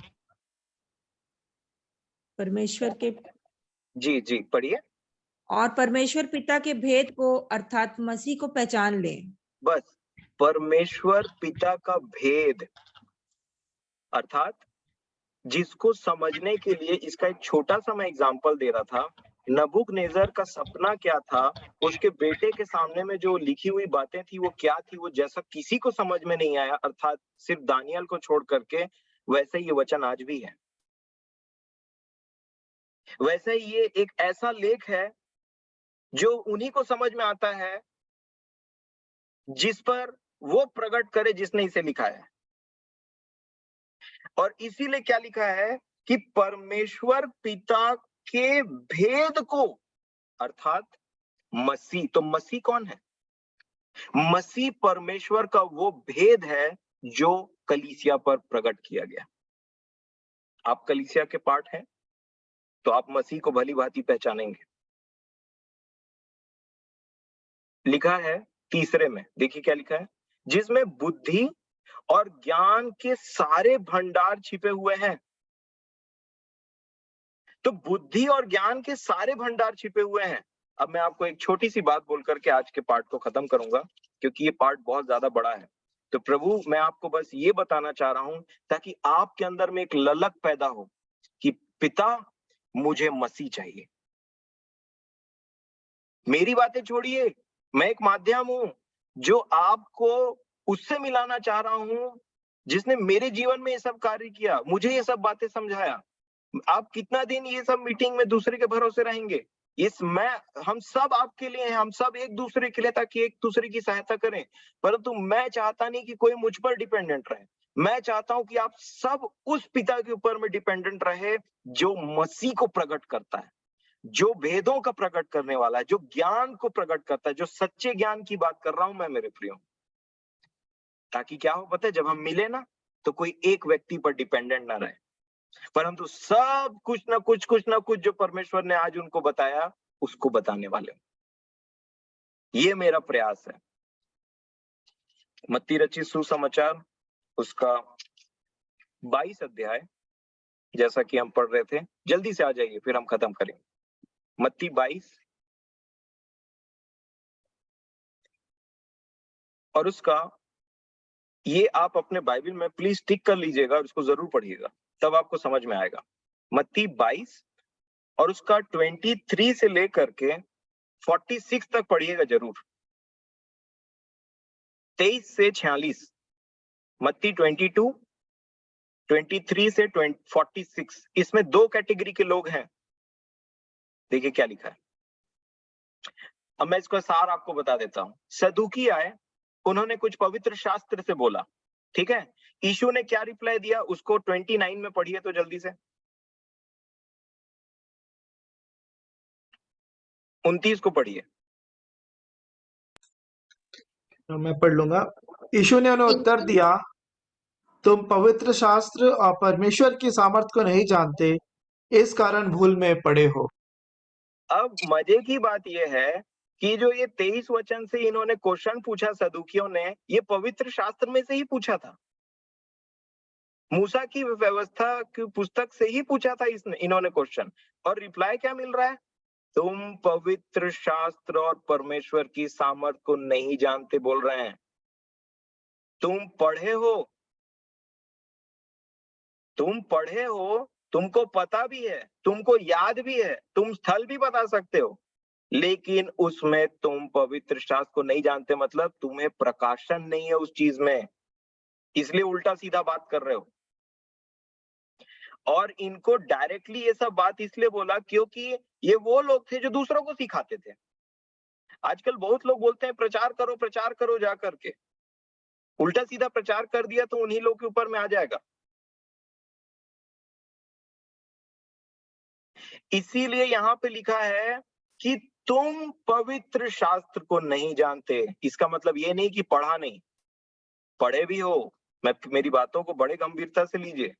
परमेश्वर के जी जी पढ़िए। और परमेश्वर पिता के भेद को अर्थात मसीह को पहचान लें। बस, परमेश्वर पिता का भेद अर्थात जिसको समझने के लिए, इसका एक छोटा सा मैं एग्जांपल दे रहा था। नबूकदनेस्सर का सपना क्या था, उसके बेटे के सामने में जो लिखी हुई बातें थी वो क्या थी, वो जैसा किसी को समझ में नहीं आया, अर्थात सिर्फ दानियल को छोड़ करके, वैसे ये वचन आज भी है। वैसे ही ये एक ऐसा लेख है जो उन्हीं को समझ में आता है जिस पर वो प्रकट करे जिसने इसे लिखा है। और इसीलिए क्या लिखा है कि परमेश्वर पिता के भेद को अर्थात मसीह, तो मसीह कौन है? मसीह परमेश्वर का वो भेद है जो कलीसिया पर प्रकट किया गया। आप कलीसिया के पार्ट हैं तो आप मसीह को भली भांति पहचानेंगे। लिखा है तीसरे में, देखिए क्या लिखा है, जिसमें बुद्धि और ज्ञान के सारे भंडार छिपे हुए हैं। तो बुद्धि और ज्ञान के सारे भंडार छिपे हुए हैं। अब मैं आपको एक छोटी सी बात बोल करके आज के पार्ट को खत्म करूंगा, क्योंकि ये पार्ट बहुत ज्यादा बड़ा है। तो प्रभु, मैं आपको बस ये बताना चाह रहा हूं ताकि आपके अंदर में एक ललक पैदा हो कि पिता, मुझे मसीह चाहिए। मेरी बातें छोड़िए, मैं एक माध्यम हूं जो आपको उससे मिलाना चाह रहा हूं जिसने मेरे जीवन में ये सब कार्य किया, मुझे ये सब बातें समझाया। आप कितना दिन ये सब मीटिंग में दूसरे के भरोसे रहेंगे? हम सब आपके लिए हैं, हम सब एक दूसरे के लिए, ताकि एक दूसरे की सहायता करें। परंतु मैं चाहता नहीं कि कोई मुझ पर डिपेंडेंट रहे। मैं चाहता हूं कि आप सब उस पिता के ऊपर में डिपेंडेंट रहे जो मसीह को प्रकट करता है, जो भेदों का प्रकट करने वाला है, जो ज्ञान को प्रकट करता है, जो सच्चे ज्ञान की बात कर रहा हूं मैं मेरे प्रियो। ताकि क्या हो पता है, जब हम मिले ना तो कोई एक व्यक्ति पर डिपेंडेंट ना रहे, परंतु सब कुछ ना कुछ जो परमेश्वर ने आज उनको बताया उसको बताने वाले। ये मेरा प्रयास है। मत्ती रचित सुसमाचार उसका 22 अध्याय, जैसा कि हम पढ़ रहे थे, जल्दी से आ जाइए फिर हम खत्म करेंगे। मत्ती 22 और उसका, ये आप अपने बाइबल में प्लीज टिक कर लीजिएगा और उसको जरूर पढ़िएगा, तब आपको समझ में आएगा। मत्ती 22 और उसका 23 से लेकर के 46 तक पढ़िएगा जरूर। 23 से 46, मत्ती 22, 23 से 46, इसमें दो कैटेगरी के लोग हैं। देखिए क्या लिखा है। अब मैं इसका सार आपको बता देता हूं। सदूकी आए, उन्होंने कुछ पवित्र शास्त्र से बोला, ठीक है। यीशु ने क्या रिप्लाई दिया, उसको 29 में पढ़िए तो जल्दी से। 29 को पढ़िए। मैं पढ़ लूंगा। यीशु ने उन्हें उत्तर दिया, तुम पवित्र शास्त्र और परमेश्वर की सामर्थ को नहीं जानते, इस कारण भूल में पड़े हो। अब मजे की बात यह है कि जो ये 23 वचन से इन्होंने क्वेश्चन पूछा सदूकियों ने, ये पवित्र शास्त्र में से ही पूछा था, मूसा की व्यवस्था की पुस्तक से ही पूछा था इन्होंने क्वेश्चन। और रिप्लाई क्या मिल रहा है, तुम पवित्र शास्त्र और परमेश्वर की सामर्थ को नहीं जानते बोल रहे हैं। तुम पढ़े हो, तुमको पता भी है, तुमको याद भी है, तुम स्थल भी बता सकते हो, लेकिन उसमें तुम पवित्र शास्त्र को नहीं जानते, मतलब तुम्हें प्रकाशन नहीं है उस चीज में, इसलिए उल्टा सीधा बात कर रहे हो। और इनको डायरेक्टली ये सब बात इसलिए बोला क्योंकि ये वो लोग थे जो दूसरों को सिखाते थे। आजकल बहुत लोग बोलते हैं प्रचार करो जा करके, उल्टा सीधा प्रचार कर दिया तो उन्हीं लोग के ऊपर में आ जाएगा। इसीलिए यहाँ पे लिखा है कि तुम पवित्र शास्त्र को नहीं जानते। इसका मतलब ये नहीं कि पढ़ा नहीं, पढ़े भी हो। मेरी बातों को बड़े गंभीरता से लीजिए,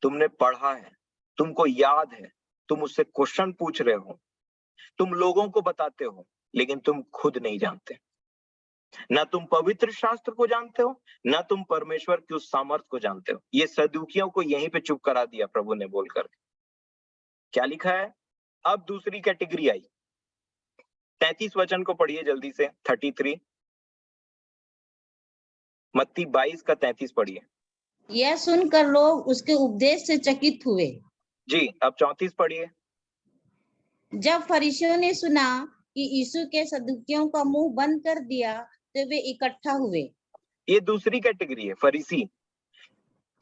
तुमने पढ़ा है, तुमको याद है, तुम उससे क्वेश्चन पूछ रहे हो, तुम लोगों को बताते हो, लेकिन तुम खुद नहीं जानते। ना तुम पवित्र शास्त्र को जानते हो, ना तुम परमेश्वर की उस सामर्थ को जानते हो। ये सदूकियों को यहीं पे चुप करा दिया प्रभु ने बोलकर। क्या लिखा है? अब दूसरी कैटेगरी आई। 33 वचन को पढ़िए जल्दी से। 33 मत्ती 22 का 33 पढ़िए। यह सुनकर लोग उसके उपदेश से चकित हुए। जी, अब 34 पढ़िए। जब फरीसियों ने सुना कि यीशु के सदूकियों का मुंह बंद कर दिया तो वे इकट्ठा हुए। ये दूसरी कैटेगरी है, फरीसी।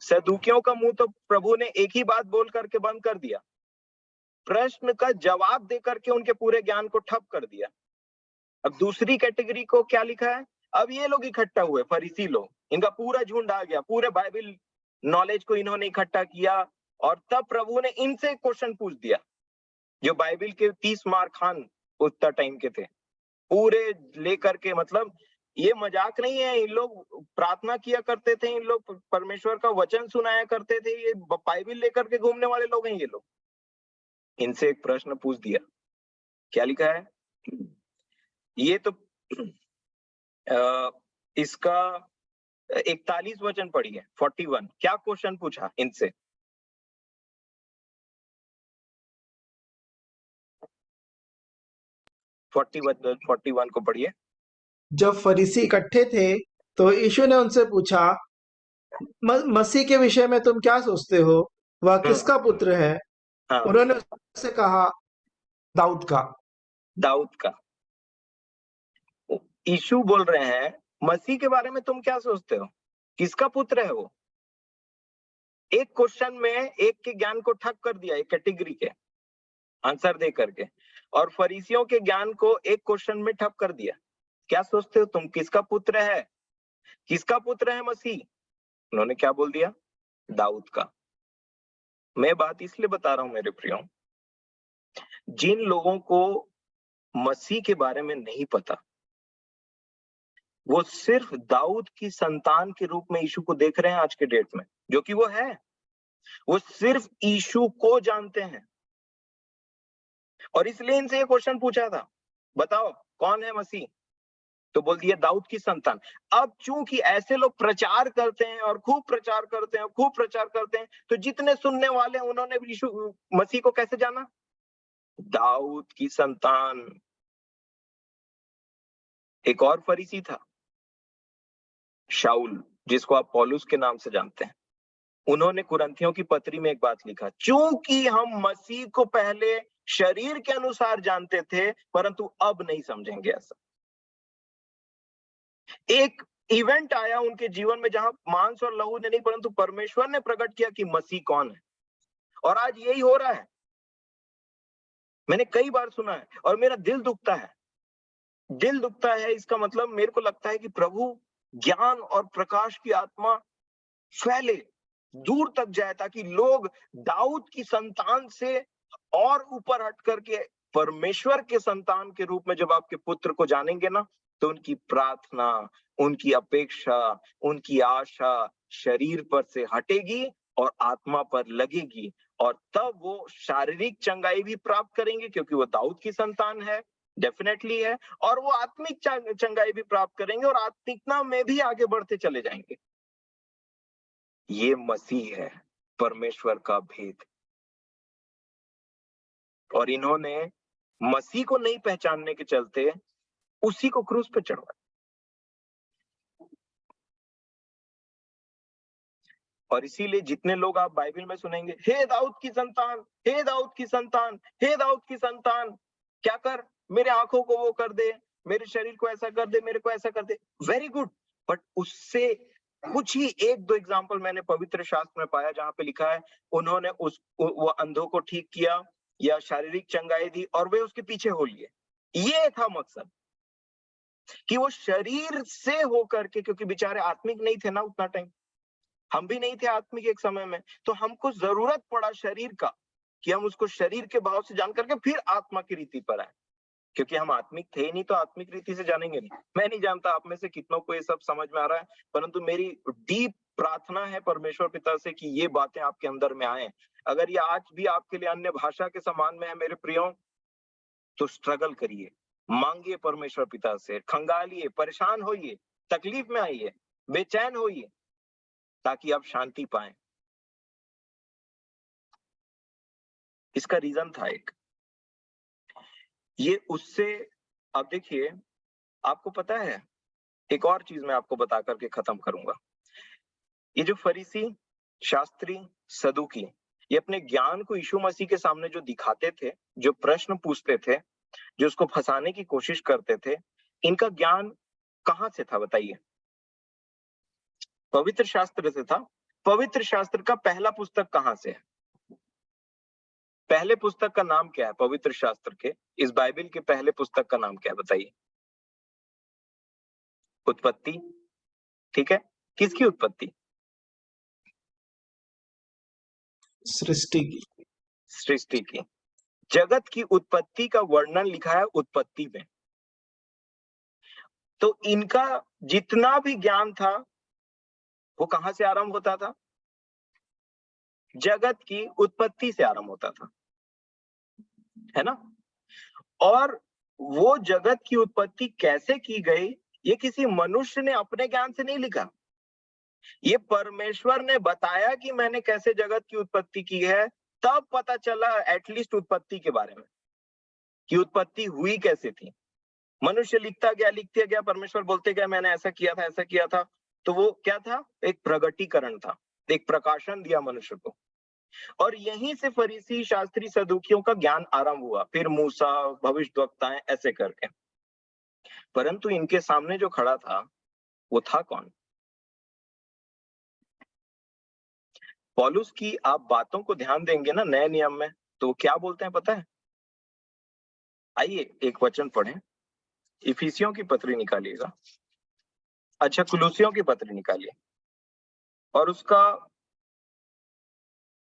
सदूकियों का मुंह तो प्रभु ने एक ही बात बोल करके बंद कर दिया, प्रश्न का जवाब दे करके उनके पूरे ज्ञान को ठप कर दिया। अब दूसरी कैटेगरी को क्या लिखा है? अब ये लोग इकट्ठा हुए, फरीसी लोग, इनका पूरा झुंड आ गया, पूरे बाइबल नॉलेज को इन्होंने इकट्ठा किया, और तब प्रभु ने इनसे क्वेश्चन पूछ दिया, जो बाइबल के 30 मार खान उतना टाइम के थे, पूरे लेकर के। मतलब ये मजाक नहीं है, इन लोग प्रार्थना किया करते थे, इन लोग परमेश्वर का वचन सुनाया करते थे, ये बाइबल लेकर के घूमने वाले लोग हैं ये लोग। इनसे एक प्रश्न पूछ दिया, क्या लिखा है? ये तो इसका 41 वचन पढ़िए, 41। क्या क्वेश्चन पूछा इनसे? फोर्टी 41 को पढ़िए। जब फरीसी इकट्ठे थे तो यीशु ने उनसे पूछा, मसीह के विषय में तुम क्या सोचते हो? वह किसका पुत्र है? हाँ, उन्होंने उससे कहा, दाऊद का। दाऊद का। यीशु बोल रहे हैं, मसीह के बारे में तुम क्या सोचते हो? किसका पुत्र है वो? एक क्वेश्चन में एक के ज्ञान को ठप कर दिया, एक कैटेगरी के आंसर दे करके, और फरीसियों के ज्ञान को एक क्वेश्चन में ठप कर दिया। क्या सोचते हो तुम, किसका पुत्र है? किसका पुत्र है मसीह? उन्होंने क्या बोल दिया? दाऊद का। मैं बात इसलिए बता रहा हूं मेरे प्रियो, जिन लोगों को मसीह के बारे में नहीं पता, वो सिर्फ दाऊद की संतान के रूप में यीशु को देख रहे हैं आज के डेट में, जो कि वो है। वो सिर्फ यीशु को जानते हैं, और इसलिए इनसे ये क्वेश्चन पूछा था, बताओ कौन है मसीह? तो बोल दिया दाऊद की संतान। अब चूंकि ऐसे लोग प्रचार करते हैं और खूब प्रचार करते हैं, खूब प्रचार करते हैं, तो जितने सुनने वाले हैं उन्होंने यीशु मसीह को कैसे जाना? दाऊद की संतान। एक और फरीसी था, शाऊल, जिसको आप पौलुस के नाम से जानते हैं। उन्होंने कुरिन्थियों की पत्री में एक बात लिखा, चूंकि हम मसीह को पहले शरीर के अनुसार जानते थे, परंतु अब नहीं समझेंगे ऐसा। एक इवेंट आया उनके जीवन में जहां मांस और लहू ने नहीं, परंतु परमेश्वर ने प्रकट किया कि मसीह कौन है। और आज यही हो रहा है। मैंने कई बार सुना है और मेरा दिल दुखता है। दिल दुखता है, इसका मतलब मेरे को लगता है कि प्रभु ज्ञान और प्रकाश की आत्मा फैले, दूर तक जाए, ताकि लोग दाऊद की संतान से और ऊपर हट करके परमेश्वर के संतान के रूप में जब आपके पुत्र को जानेंगे ना, तो उनकी प्रार्थना, उनकी अपेक्षा, उनकी आशा शरीर पर से हटेगी और आत्मा पर लगेगी, और तब वो शारीरिक चंगाई भी प्राप्त करेंगे, क्योंकि वो दाऊद की संतान है, डेफिनेटली है, और वो आत्मिक चंगाई भी प्राप्त करेंगे और आत्मिकता में भी आगे बढ़ते चले जाएंगे। ये मसीह है, परमेश्वर का भेद। और इन्होंने मसीह को नहीं पहचानने के चलते उसी को क्रूस पे चढ़वाया। और इसीलिए जितने लोग आप बाइबल में सुनेंगे, हे दाऊद की संतान, हे दाऊद की संतान, हे दाऊद की संतान, क्या कर, मेरे आंखों को वो कर दे, मेरे शरीर को ऐसा कर दे, मेरे को ऐसा कर दे, वेरी गुड। बट उससे कुछ ही एक दो एग्जाम्पल मैंने पवित्र शास्त्र में पाया जहां पे लिखा है उन्होंने वो अंधों को ठीक किया या शारीरिक चंगाई दी और वे उसके पीछे हो लिए। ये था मकसद, कि वो शरीर से होकर के, क्योंकि बेचारे आत्मिक नहीं थे ना उतना टाइम, हम भी नहीं थे आत्मिक एक समय में, तो हमको जरूरत पड़ा शरीर का कि हम उसको शरीर के भाव से जान करके फिर आत्मा की रीति पर आए, क्योंकि हम आत्मिक थे ही नहीं तो आत्मिक रीति से जानेंगे नहीं। मैं नहीं जानता आप में से कितनों को ये सब समझ में आ रहा है, परंतु मेरी डीप प्रार्थना है परमेश्वर पिता से कि ये बातें आपके अंदर में आए। अगर ये आज भी आपके लिए अन्य भाषा के समान में है मेरे प्रियो, तो स्ट्रगल करिए, मांगिए परमेश्वर पिता से, खंगालिए, परेशान होइए, तकलीफ में आइए, बेचैन होइए, ताकि आप शांति पाएं। इसका रीजन था एक, ये उससे, अब देखिए आपको पता है, एक और चीज मैं आपको बता करके खत्म करूंगा। ये जो फरीसी, शास्त्री, सदूकी, ये अपने ज्ञान को यीशु मसीह के सामने जो दिखाते थे, जो प्रश्न पूछते थे, जो उसको फंसाने की कोशिश करते थे, इनका ज्ञान कहां से था बताइए? पवित्र शास्त्र से था। पवित्र शास्त्र का पहला पुस्तक कहां से है? पहले पुस्तक का नाम क्या है? पवित्र शास्त्र के, इस बाइबल के पहले पुस्तक का नाम क्या है बताइए? उत्पत्ति। ठीक है, किसकी उत्पत्ति? सृष्टि की। सृष्टि की। जगत की उत्पत्ति का वर्णन लिखा है उत्पत्ति में। तो इनका जितना भी ज्ञान था वो कहां से आरंभ होता था? जगत की उत्पत्ति से आरंभ होता था, है ना? और वो जगत की उत्पत्ति कैसे की गई, ये किसी मनुष्य ने अपने ज्ञान से नहीं लिखा। ये परमेश्वर ने बताया कि मैंने कैसे जगत की उत्पत्ति की है, तब पता चला एटलीस्ट उत्पत्ति के बारे में, कि उत्पत्ति हुई कैसे थी। मनुष्य लिखते गया, परमेश्वर बोलते गया मैंने ऐसा किया था, ऐसा किया था। तो वो क्या था? एक प्रगटीकरण था, एक प्रकाशन दिया मनुष्य को। और यहीं से फरीसी, शास्त्री, सदूकियों का ज्ञान आरंभ हुआ, फिर मूसा, भविष्यद्वक्ताएं, ऐसे करके। परंतु इनके सामने जो खड़ा था वो था कौन? पौलुस की आप बातों को ध्यान देंगे ना नए नियम में, तो वो क्या बोलते हैं पता है? आइए एक वचन पढ़ें, इफिसियों की पत्री निकालिएगा, अच्छा कुलुसियों की पत्री निकालिए, और उसका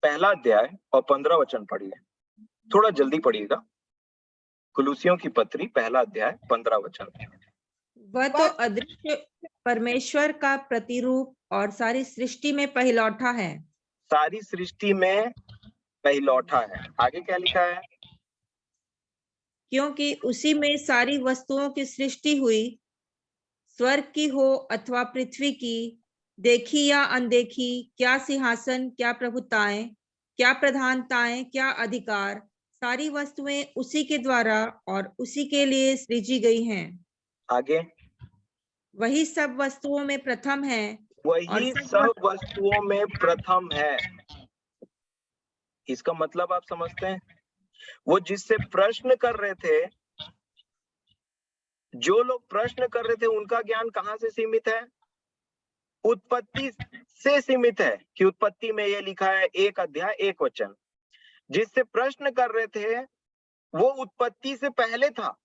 पहला अध्याय और 15 वचन पढ़िए। थोड़ा जल्दी पढ़िएगा। कुलुसियों की पत्री पहला अध्याय 15 वचन। वह तो अदृश्य परमेश्वर का प्रतिरूप और सारी सृष्टि में पहिलौठा है। सारी सृष्टि में पहिलौठा है। आगे क्या लिखा है? क्योंकि उसी में सारी वस्तुओं की सृष्टि हुई, स्वर्ग की हो अथवा पृथ्वी की, देखी या अनदेखी, क्या सिंहासन, क्या प्रभुताएं, क्या प्रधानताएं, क्या अधिकार, सारी वस्तुएं उसी के द्वारा और उसी के लिए सृजी गई हैं। आगे, वही सब वस्तुओं में प्रथम है। वही सब वस्तुओं में प्रथम है। इसका मतलब आप समझते हैं? वो जिससे प्रश्न कर रहे थे, जो लोग प्रश्न कर रहे थे, उनका ज्ञान कहां से सीमित है? उत्पत्ति से सीमित है, कि उत्पत्ति में ये लिखा है 1 अध्याय 1 वचन। जिससे प्रश्न कर रहे थे वो उत्पत्ति से पहले था,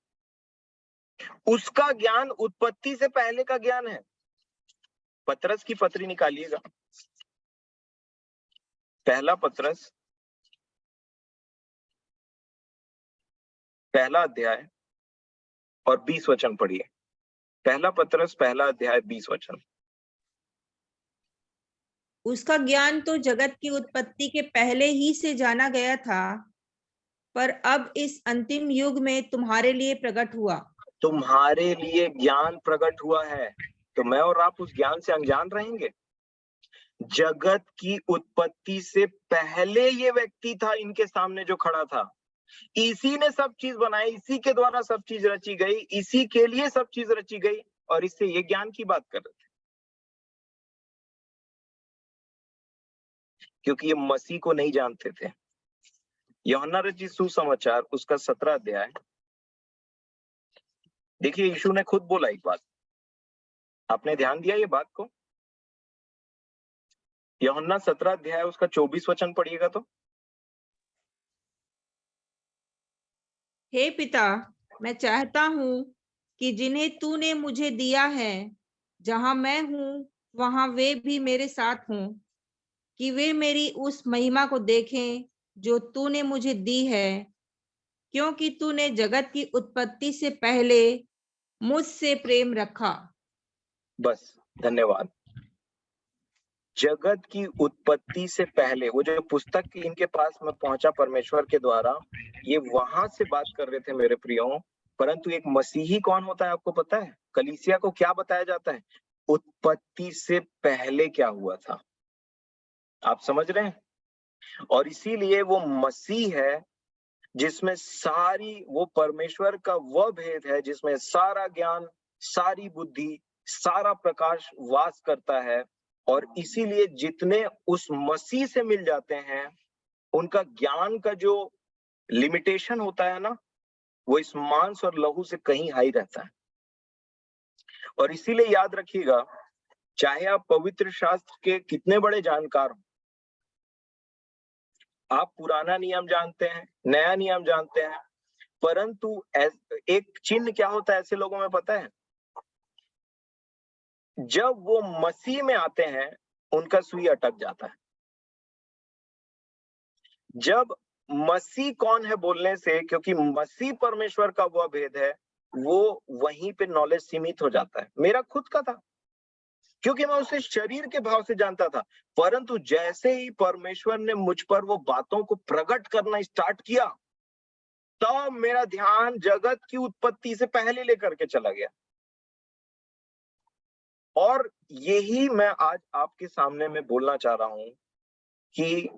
उसका ज्ञान उत्पत्ति से पहले का ज्ञान है। पतरस की पत्री निकालिएगा, पहला पतरस पहला अध्याय और 20 वचन पढ़िए। पहला पतरस पहला अध्याय 20 वचन। उसका ज्ञान तो जगत की उत्पत्ति के पहले ही से जाना गया था, पर अब इस अंतिम युग में तुम्हारे लिए प्रकट हुआ। तुम्हारे लिए ज्ञान प्रकट हुआ है, तो मैं और आप उस ज्ञान से अनजान रहेंगे? जगत की उत्पत्ति से पहले ये व्यक्ति था इनके सामने जो खड़ा था। इसी ने सब चीज बनाई, इसी के द्वारा सब चीज रची गई, इसी के लिए सब चीज रची गई, और इससे ये ज्ञान की बात कर रहे थे। क्योंकि ये मसीह को नहीं जानते थे। यूहन्ना रचित सुसमाचार उसका 17 अध्याय देखिए, यीशु ने खुद बोला एक बात, आपने ध्यान दिया ये बात को? यूहन्ना 17 अध्याय उसका 24 वचन पढ़िएगा तो। हे पिता, मैं चाहता हूं कि जिन्हें तूने मुझे दिया है, जहां मैं हूं वहां वे भी मेरे साथ हों, कि वे मेरी उस महिमा को देखें जो तूने मुझे दी है, क्योंकि तूने जगत की उत्पत्ति से पहले मुझसे प्रेम रखा। बस, धन्यवाद। जगत की उत्पत्ति से पहले, वो जो पुस्तक इनके पास में पहुंचा परमेश्वर के द्वारा, ये वहां से बात कर रहे थे मेरे प्रियो। परंतु एक मसीही कौन होता है आपको पता है? कलीसिया को क्या बताया जाता है? उत्पत्ति से पहले क्या हुआ था। आप समझ रहे हैं? और इसीलिए वो मसीह है जिसमें सारी, वो परमेश्वर का वह भेद है जिसमें सारा ज्ञान, सारी बुद्धि, सारा प्रकाश वास करता है। और इसीलिए जितने उस मसीह से मिल जाते हैं, उनका ज्ञान का जो लिमिटेशन होता है ना, वो इस मांस और लहू से कहीं हाई रहता है। और इसीलिए याद रखिएगा, चाहे आप पवित्र शास्त्र के कितने बड़े जानकार हो, आप पुराना नियम जानते हैं, नया नियम जानते हैं, परंतु एक चिन्ह क्या होता है ऐसे लोगों में पता है? जब वो मसीह में आते हैं, उनका सुई अटक जाता है। जब मसीह कौन है बोलने से, क्योंकि मसीह परमेश्वर का वह भेद है, वो वहीं पे नॉलेज सीमित हो जाता है। मेरा खुद का था, क्योंकि मैं उसे शरीर के भाव से जानता था, परंतु जैसे ही परमेश्वर ने मुझ पर वो बातों को प्रकट करना स्टार्ट किया, तब मेरा ध्यान जगत की उत्पत्ति से पहले लेकर के चला गया। और यही मैं आज आपके सामने में बोलना चाह रहा हूं कि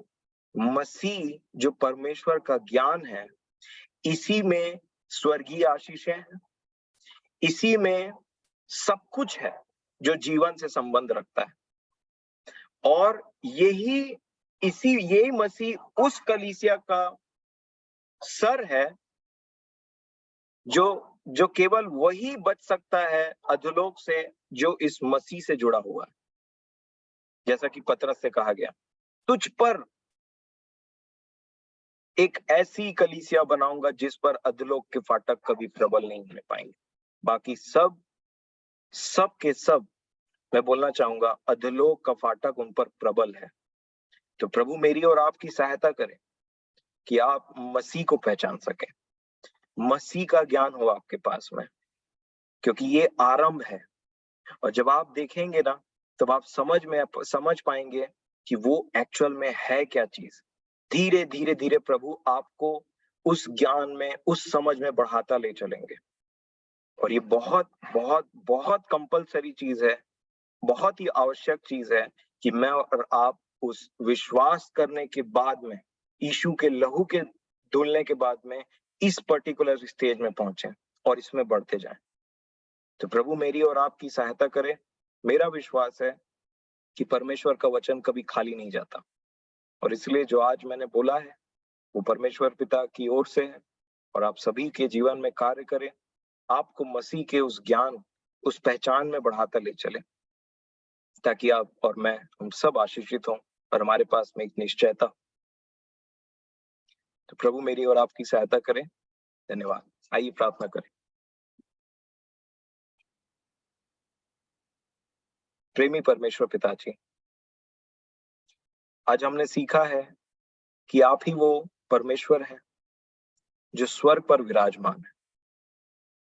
मसीह जो परमेश्वर का ज्ञान है, इसी में स्वर्गीय आशीषें हैं, इसी में सब कुछ है जो जीवन से संबंध रखता है। और यही मसीह उस कलीसिया का सर है जो केवल वही बच सकता है अधोलोक से जो इस मसीह से जुड़ा हुआ है। जैसा कि पतरस से कहा गया, तुझ पर एक ऐसी कलीसिया बनाऊंगा जिस पर अधोलोक के फाटक कभी प्रबल नहीं होने पाएंगे। बाकी सब के सब मैं बोलना चाहूंगा, अधोलोक का फाटक उन पर प्रबल है। तो प्रभु मेरी और आपकी सहायता करे कि आप मसीह को पहचान सकें, मसीह का ज्ञान हो आपके पास में, क्योंकि ये आरंभ है। और जब आप देखेंगे ना, तब आप समझ पाएंगे कि वो एक्चुअल में है क्या चीज। धीरे धीरे धीरे प्रभु आपको उस ज्ञान में, उस समझ में बढ़ाता ले चलेंगे। और ये बहुत बहुत बहुत कंपलसरी चीज है, बहुत ही आवश्यक चीज है कि मैं और आप उस विश्वास करने के बाद में, यीशु के लहू के धुलने के बाद में, इस पर्टिकुलर स्टेज में पहुंचे और इसमें बढ़ते जाएं। तो प्रभु मेरी और आपकी सहायता करे। मेरा विश्वास है कि परमेश्वर का वचन कभी खाली नहीं जाता, और इसलिए जो आज मैंने बोला है वो परमेश्वर पिता की ओर से है, और आप सभी के जीवन में कार्य करे, आपको मसीह के उस ज्ञान, उस पहचान में बढ़ाता ले चले, ताकि आप और मैं, हम सब आशीषित हों और हमारे पास में एक निश्चयता। तो प्रभु मेरी और आपकी सहायता करें। धन्यवाद। आइए प्रार्थना करें। प्रेमी परमेश्वर पिताजी, आज हमने सीखा है कि आप ही वो परमेश्वर हैं जो स्वर्ग पर विराजमान है,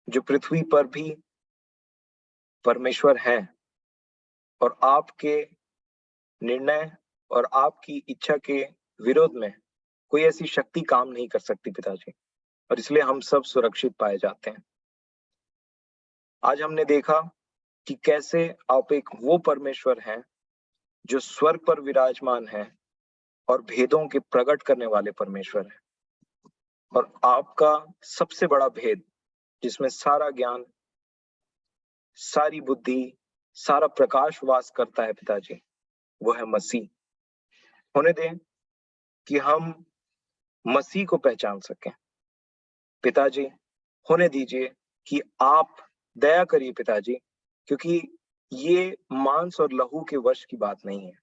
जो पृथ्वी पर भी परमेश्वर हैं, और आपके निर्णय और आपकी इच्छा के विरोध में कोई ऐसी शक्ति काम नहीं कर सकती पिताजी, और इसलिए हम सब सुरक्षित पाए जाते हैं। आज हमने देखा कि कैसे आप एक वो परमेश्वर हैं जो स्वर्ग पर विराजमान है और भेदों के प्रकट करने वाले परमेश्वर हैं। और आपका सबसे बड़ा भेद, जिसमें सारा ज्ञान, सारी बुद्धि, सारा प्रकाश वास करता है पिताजी, वो है मसीह। होने दें कि हम मसीह को पहचान सकें पिताजी। होने दीजिए कि आप दया करिए पिताजी, क्योंकि ये मांस और लहू के वश की बात नहीं है,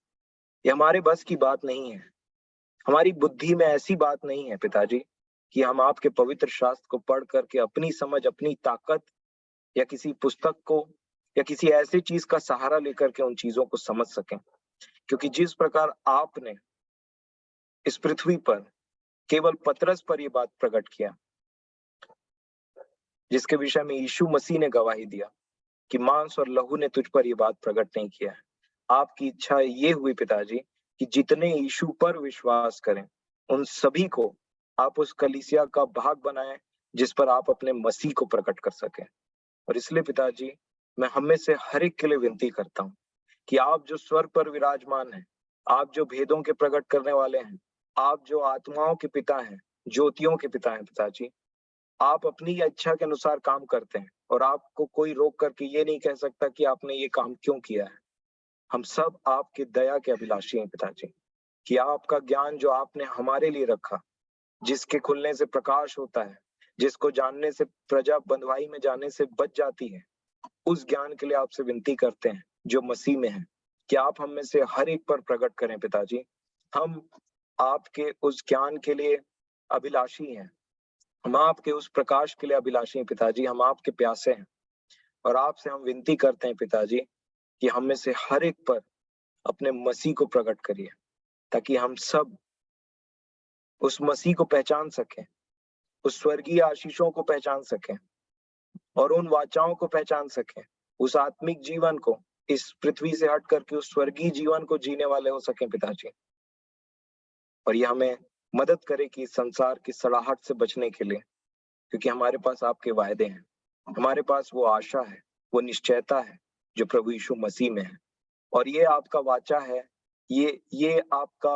ये हमारे बस की बात नहीं है, हमारी बुद्धि में ऐसी बात नहीं है पिताजी कि हम आपके पवित्र शास्त्र को पढ़ करके अपनी समझ, अपनी ताकत, या किसी पुस्तक को या किसी ऐसी चीज का सहारा लेकर के उन चीजों को समझ सकें। क्योंकि जिस प्रकार आपने इस पृथ्वी पर केवल पतरस पर यह बात प्रकट किया, जिसके विषय में यीशु मसीह ने गवाही दिया कि मांस और लहू ने तुझ पर यह बात प्रकट नहीं किया है, आपकी इच्छा ये हुई पिताजी कि जितने यीशु पर विश्वास करें उन सभी को आप उस कलीसिया का भाग बनाएं जिस पर आप अपने मसीह को प्रकट कर सकें। और इसलिए पिताजी मैं हम में से हर एक के लिए विनती करता हूँ कि आप जो स्वर्ग पर विराजमान हैं, आप जो भेदों के प्रकट करने वाले हैं, आप जो आत्माओं के पिता हैं, ज्योतियों के पिता हैं पिताजी, आप अपनी इच्छा के अनुसार काम करते हैं और आपको कोई रोक करके ये नहीं कह सकता कि आपने ये काम क्यों किया है। हम सब आपकी दया के अभिलाषी हैं पिताजी, कि आपका ज्ञान जो आपने हमारे लिए रखा, जिसके खुलने से प्रकाश होता है, जिसको जानने से प्रजा बंधुआई में जाने से बच जाती है, उस ज्ञान के लिए आपसे विनती करते हैं जो मसीह में है, कि आप हम में से हर एक पर प्रकट करें पिताजी। हम आपके उस ज्ञान के लिए अभिलाषी हैं, हम आपके उस प्रकाश के लिए अभिलाषी हैं पिताजी, हम आपके प्यासे हैं और आपसे हम विनती करते हैं पिताजी कि हम में से हर एक पर अपने मसीह को प्रकट करिए, ताकि हम सब उस मसीह को पहचान सकें, उस स्वर्गीय आशीषों को पहचान सकें और उन वाचाओं को पहचान सकें, उस आत्मिक जीवन को इस पृथ्वी से हट करके उस स्वर्गीय जीवन को जीने वाले हो सकें पिताजी। और ये हमें मदद करे कि इस संसार की सड़ाहट से बचने के लिए, क्योंकि हमारे पास आपके वायदे हैं, हमारे पास वो आशा है, वो निश्चयता है जो प्रभु यीशु मसीह में है। और ये आपका वाचा है, ये आपका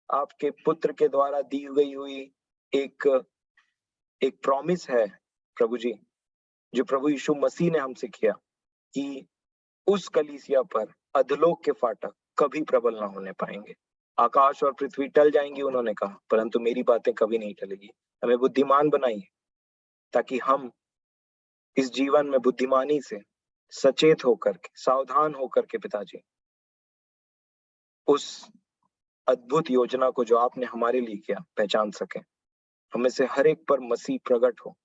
आपके पुत्र के द्वारा दी गई हुई एक प्रॉमिस है प्रभु जी, जो प्रभु यीशु मसीह ने हमसे किया कि उस कलीसिया पर अधलोक के फाटक कभी प्रबल ना होने पाएंगे। आकाश और पृथ्वी टल जाएंगी उन्होंने कहा, परंतु मेरी बातें कभी नहीं टलेगी। हमें बुद्धिमान बनाइए ताकि हम इस जीवन में बुद्धिमानी से सचेत होकर के, सावधान होकर के पिताजी, उस अद्भुत योजना को जो आपने हमारे लिए किया पहचान सके। हमें से हर एक पर मसीह प्रकट हो।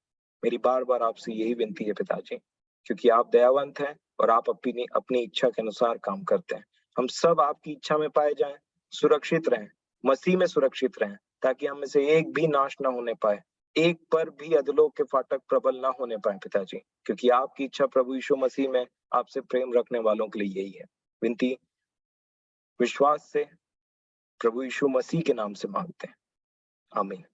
मेरी बार बार आपसे यही विनती है पिताजी, क्योंकि आप दयावंत हैं और आप अपनी इच्छा के अनुसार काम करते हैं। हम सब आपकी इच्छा में पाए जाएं, सुरक्षित रहें, मसीह में सुरक्षित रहें, ताकि हम में से एक भी नाश ना होने पाए, एक पर भी अधलोक के फाटक प्रबल ना होने पाए पिताजी, क्योंकि आपकी इच्छा प्रभु यीशु मसीह में आपसे प्रेम रखने वालों के लिए यही है। विनती विश्वास से प्रभु यीशु मसीह के नाम से मांगते हैं, आमीन।